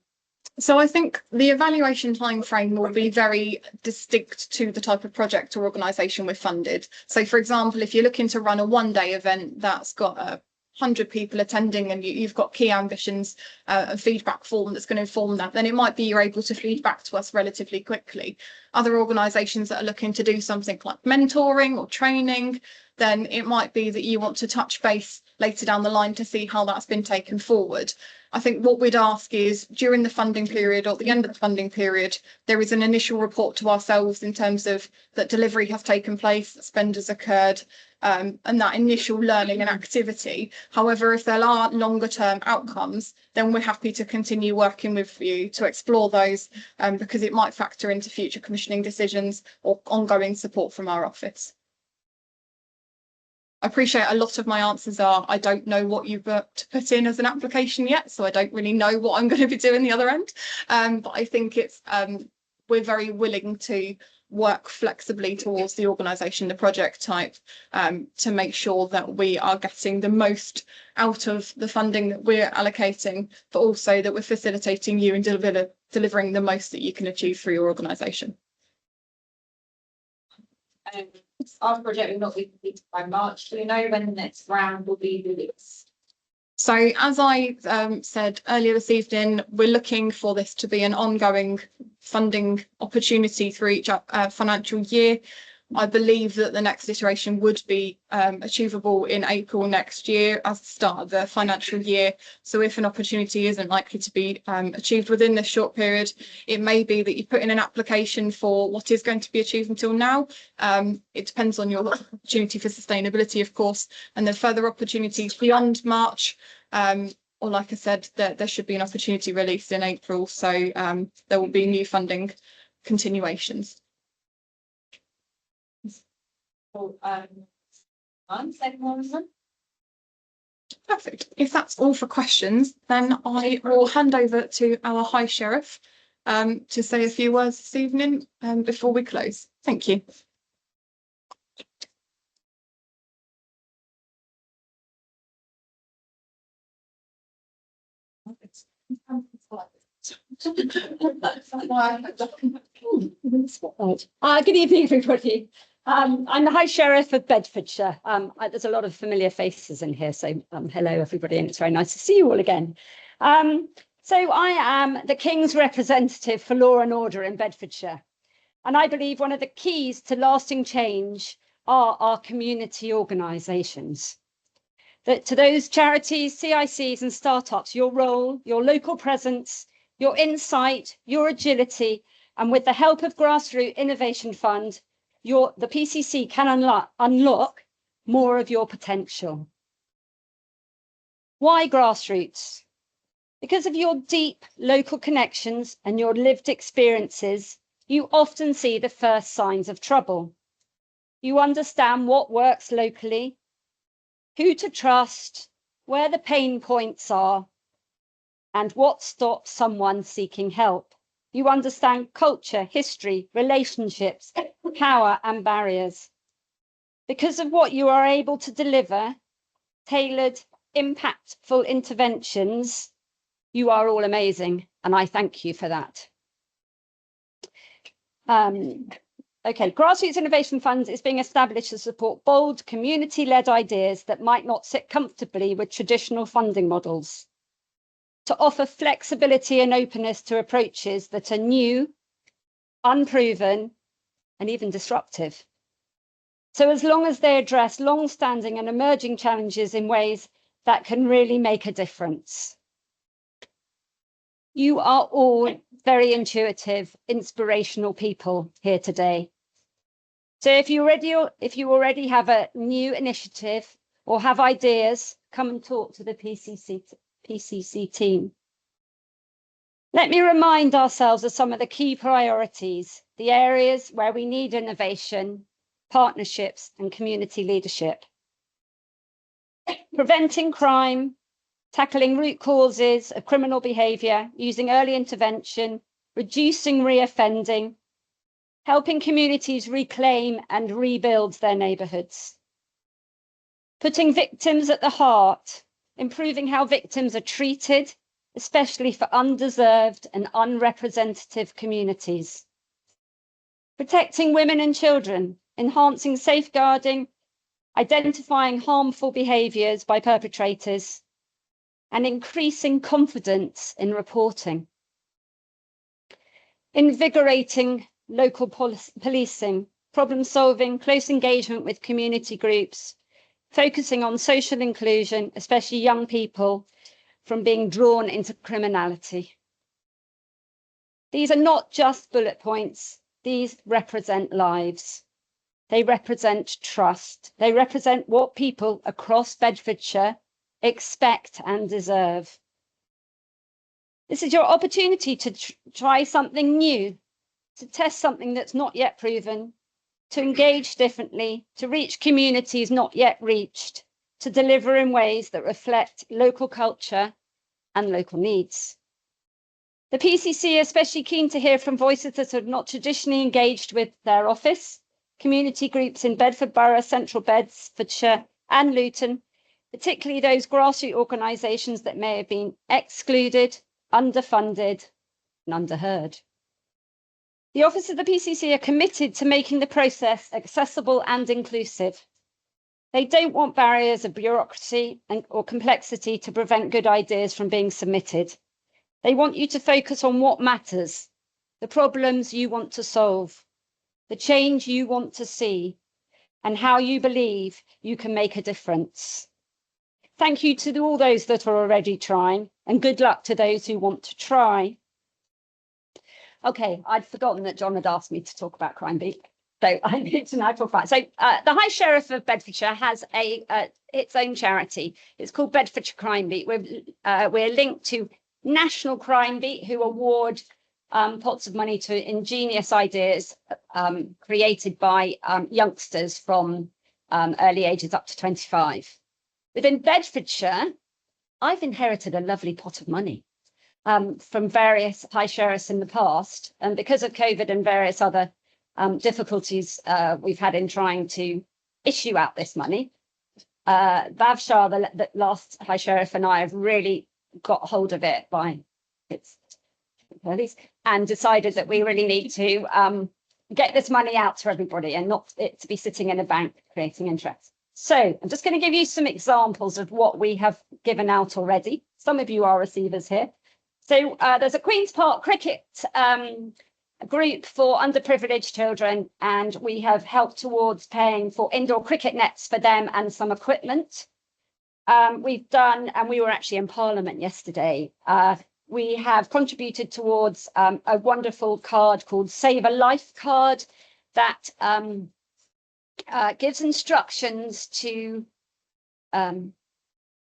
So I think the evaluation timeframe will be very distinct to the type of project or organisation we're funded. So, for example, if you're looking to run a one-day event that's got 100 people attending and you've got key ambitions, a feedback form that's going to inform that, then it might be you're able to feed back to us relatively quickly. Other organisations that are looking to do something like mentoring or training, then it might be that you want to touch base later down the line to see how that's been taken forward. I think what we'd ask is during the funding period or at the end of the funding period, there is an initial report to ourselves in terms of that delivery has taken place, that spend has occurred, and that initial learning and activity. However, if there are longer term outcomes, then we're happy to continue working with you to explore those, because it might factor into future commissioning decisions or ongoing support from our office. I appreciate a lot of my answers are, I don't know what you've got to put in as an application yet, so I don't really know what I'm going to be doing the other end. But I think it's we're very willing to work flexibly towards the organisation, the project type, to make sure that we are getting the most out of the funding that we're allocating, but also that we're facilitating you in delivering the most that you can achieve through your organisation. Our project will not be completed by March. Do we know when the next round will be released? So as I said earlier this evening, we're looking for this to be an ongoing funding opportunity through each financial year. I believe that the next iteration would be achievable in April next year as the start of the financial year. So if an opportunity isn't likely to be achieved within this short period, it may be that you put in an application for what is going to be achieved until now. It depends on your opportunity for sustainability, of course, and then further opportunities beyond March. Or like I said, there should be an opportunity released in April. So there will be new funding continuations. Perfect. If that's all for questions, then I will hand over to our High Sheriff to say a few words this evening before we close. Thank you. Good evening, everybody. I'm the High Sheriff of Bedfordshire. There's a lot of familiar faces in here, so hello, everybody, and it's very nice to see you all again. So I am the King's representative for law and order in Bedfordshire, and I believe one of the keys to lasting change are our community organisations. That to those charities, CICs and startups, your role, your local presence, your insight, your agility, and with the help of Grassroots Innovation Fund, the PCC can unlock more of your potential. Why Grassroots? Because of your deep local connections and your lived experiences, you often see the first signs of trouble. You understand what works locally, who to trust, where the pain points are, and what stops someone seeking help. You understand culture, history, relationships, power and barriers. Because of what you are able to deliver, tailored, impactful interventions, you are all amazing, and I thank you for that. Okay, Grassroots Innovation Fund is being established to support bold, community-led ideas that might not sit comfortably with traditional funding models, to offer flexibility and openness to approaches that are new, unproven, and even disruptive. So as long as they address long-standing and emerging challenges in ways that can really make a difference. You are all very intuitive, inspirational people here today. So if you already have a new initiative or have ideas, come and talk to the PCC team. Let me remind ourselves of some of the key priorities, the areas where we need innovation, partnerships and community leadership. Preventing crime, tackling root causes of criminal behaviour, using early intervention, reducing reoffending, helping communities reclaim and rebuild their neighbourhoods. Putting victims at the heart, improving how victims are treated, especially for undeserved and unrepresentative communities. Protecting women and children, enhancing safeguarding, identifying harmful behaviours by perpetrators, and increasing confidence in reporting. Invigorating local policing, problem solving, close engagement with community groups, focusing on social inclusion, especially young people, from being drawn into criminality. These are not just bullet points, these represent lives. They represent trust. They represent what people across Bedfordshire expect and deserve. This is your opportunity to try something new, to test something that's not yet proven, to engage differently, to reach communities not yet reached, to deliver in ways that reflect local culture and local needs. The PCC are especially keen to hear from voices that have not traditionally engaged with their office, community groups in Bedford Borough, Central Bedfordshire and Luton, particularly those grassroots organisations that may have been excluded, underfunded and underheard. The Office of the PCC are committed to making the process accessible and inclusive. They don't want barriers of bureaucracy or complexity to prevent good ideas from being submitted. They want you to focus on what matters, the problems you want to solve, the change you want to see, and how you believe you can make a difference. Thank you to all those that are already trying, and good luck to those who want to try. Okay, I'd forgotten that John had asked me to talk about Crime Beat, so I need to now talk about it. So the High Sheriff of Bedfordshire has its own charity. It's called Bedfordshire Crime Beat. We're linked to National Crime Beat, who award pots of money to ingenious ideas created by youngsters from early ages up to 25. Within Bedfordshire, I've inherited a lovely pot of money from various high sheriffs in the past. And because of COVID and various other difficulties we've had in trying to issue out this money, Vav Shah, the last high sheriff, and I have really got hold of it by its early and decided that we really need to get this money out to everybody and not it to be sitting in a bank creating interest. So I'm just going to give you some examples of what we have given out already. Some of you are receivers here. So there's a Queen's Park cricket group for underprivileged children, and we have helped towards paying for indoor cricket nets for them and some equipment. We've done, and we were actually in Parliament yesterday, we have contributed towards a wonderful card called Save a Life card that gives instructions to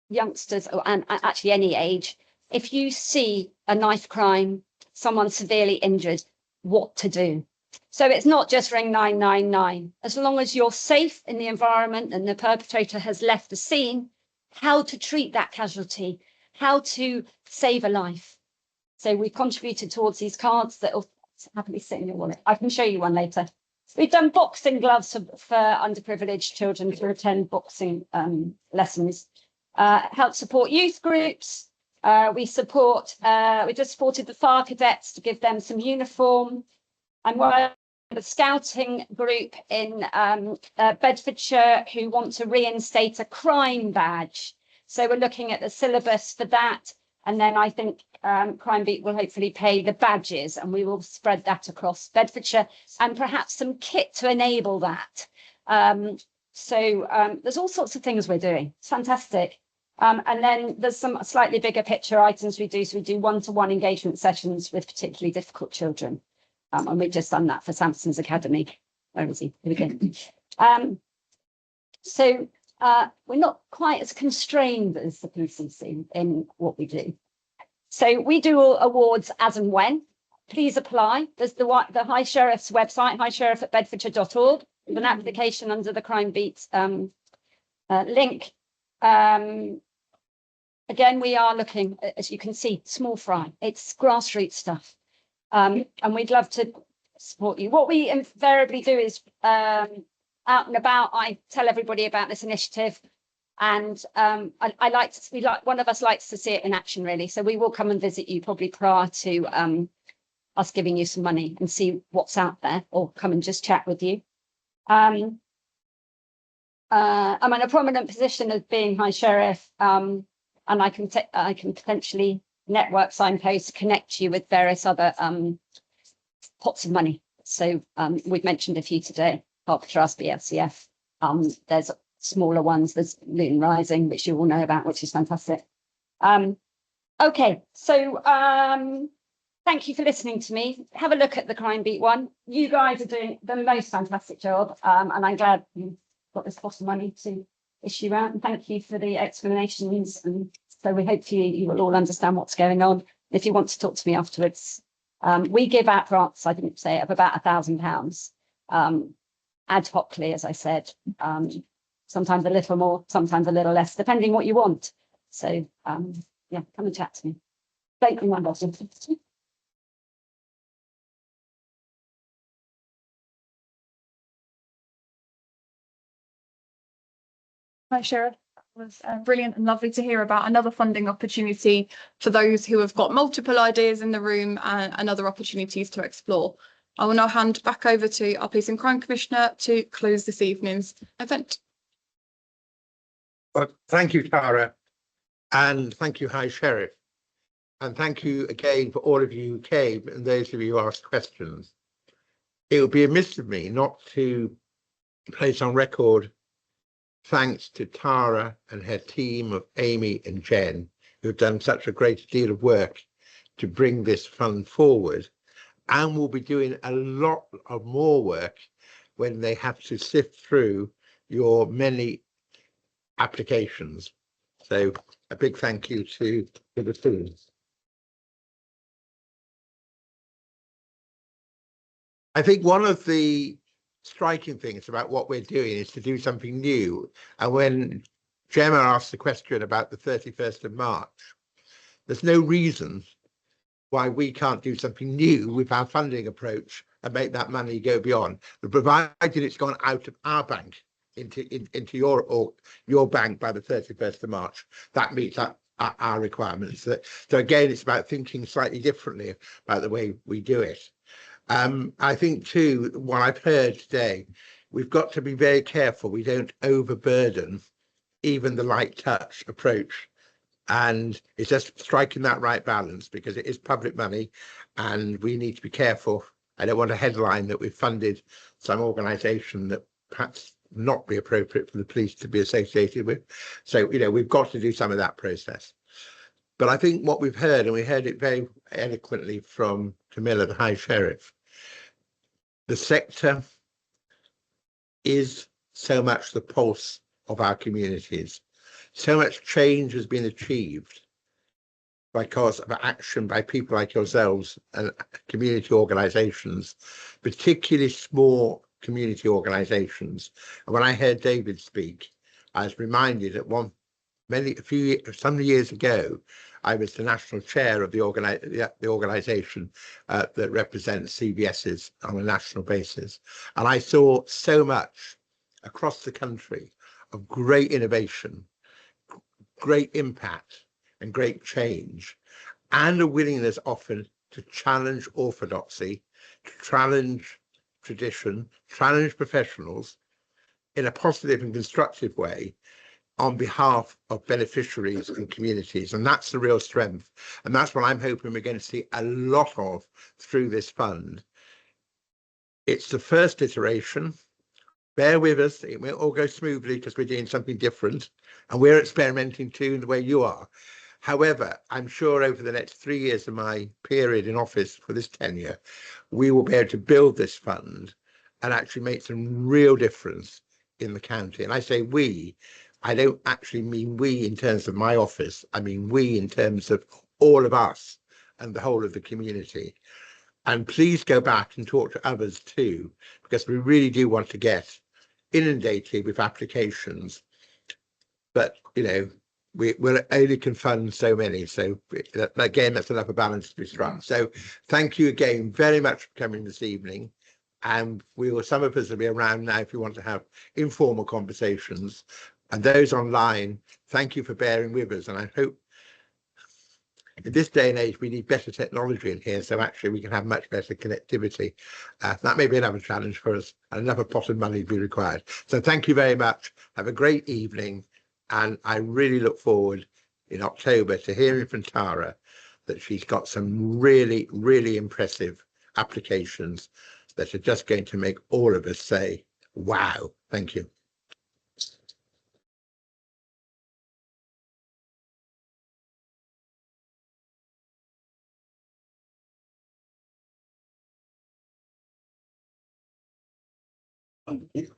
youngsters and actually any age. If you see a knife crime, someone severely injured, what to do. So it's not just ring 999. As long as you're safe in the environment and the perpetrator has left the scene, how to treat that casualty, how to save a life. So we've contributed towards these cards that will happily sit in your wallet. I can show you one later. We've done boxing gloves for underprivileged children to attend boxing lessons, help support youth groups. We just supported the fire cadets to give them some uniform. I'm working with a scouting group in Bedfordshire who want to reinstate a crime badge. So we're looking at the syllabus for that. And then I think Crime Beat will hopefully pay the badges, and we will spread that across Bedfordshire and perhaps some kit to enable that. There's all sorts of things we're doing. It's fantastic. And then there's some slightly bigger picture items we do. So we do one-to-one engagement sessions with particularly difficult children. And we've just done that for Samson's Academy. Where is he? Here we go. We're not quite as constrained as the PCC in what we do. So we do awards as and when. Please apply. There's the High Sheriff's website, highsheriff@bedfordshire.org, with an application under the Crime Beat link. Again, we are looking, as you can see, small fry. It's grassroots stuff. And we'd love to support you. What we invariably do is out and about, I tell everybody about this initiative, and one of us likes to see it in action, really. So we will come and visit you probably prior to us giving you some money and see what's out there, or come and just chat with you. I'm in a prominent position as being High Sheriff, and I can potentially network signposts, connect you with various other pots of money. So we've mentioned a few today. Hertfordshire BLCF. There's smaller ones. There's Luton Rising, which you all know about, which is fantastic. Okay, so thank you for listening to me. Have a look at the Crime Beat one. You guys are doing the most fantastic job, and I'm glad you got this pot of money to issue out. And thank you for the explanations. And so we hope you will all understand what's going on. If you want to talk to me afterwards, we give out grants, I didn't say it, of about £1,000. ad hocly, as I said, sometimes a little more, sometimes a little less, depending what you want. So yeah, come and chat to me. Thank you, my boss. Hi, Sheriff. It was brilliant and lovely to hear about another funding opportunity for those who have got multiple ideas in the room and other opportunities to explore. I will now hand back over to our Police and Crime Commissioner to close this evening's event. Well, thank you, Tara, and thank you, High Sheriff. And thank you again for all of you who came and those of you who asked questions. It would be amiss of me not to place on record thanks to Tara and her team of Amy and Jen, who've done such a great deal of work to bring this fund forward, and will be doing a lot of more work when they have to sift through your many applications. So a big thank you to the team. I think one of the striking things about what we're doing is to do something new. And when Gemma asked the question about the 31st of March, there's no reason why we can't do something new with our funding approach and make that money go beyond, but provided it's gone out of our bank into your bank by the 31st of March. That meets our requirements. So again, it's about thinking slightly differently about the way we do it. I think too, what I've heard today, we've got to be very careful we don't overburden even the light touch approach. And it's just striking that right balance, because it is public money and we need to be careful. I don't want a headline that we've funded some organisation that perhaps not be appropriate for the police to be associated with. So, you know, we've got to do some of that process. But I think what we've heard, and we heard it very eloquently from Camilla, the High Sheriff, the sector is so much the pulse of our communities. So much change has been achieved because of action by people like yourselves and community organisations, particularly small community organisations. And when I heard David speak, I was reminded that some years ago, I was the national chair of the organisation that represents CVSs on a national basis. And I saw so much across the country of great innovation, great impact and great change, and a willingness often to challenge orthodoxy, to challenge tradition, challenge professionals in a positive and constructive way on behalf of beneficiaries and communities. And that's the real strength. And that's what I'm hoping we're going to see a lot of through this fund. It's the first iteration. Bear with us, it won't all go smoothly because we're doing something different and we're experimenting too in the way you are. However, I'm sure over the next 3 years of my period in office for this tenure, we will be able to build this fund and actually make some real difference in the county. And I say we, I don't actually mean we in terms of my office, I mean we in terms of all of us and the whole of the community. And please go back and talk to others too, because we really do want to get inundated with applications. But, you know, we only can fund so many. So again, that's another balance to be struck. So thank you again very much for coming this evening. And some of us will be around now if you want to have informal conversations. And those online, thank you for bearing with us. And I hope in this day and age, we need better technology in here, so actually we can have much better connectivity. That may be another challenge for us, and another pot of money be required. So thank you very much. Have a great evening, and I really look forward in October to hearing from Tara that she's got some really, really impressive applications that are just going to make all of us say, wow. Thank you. Thank you.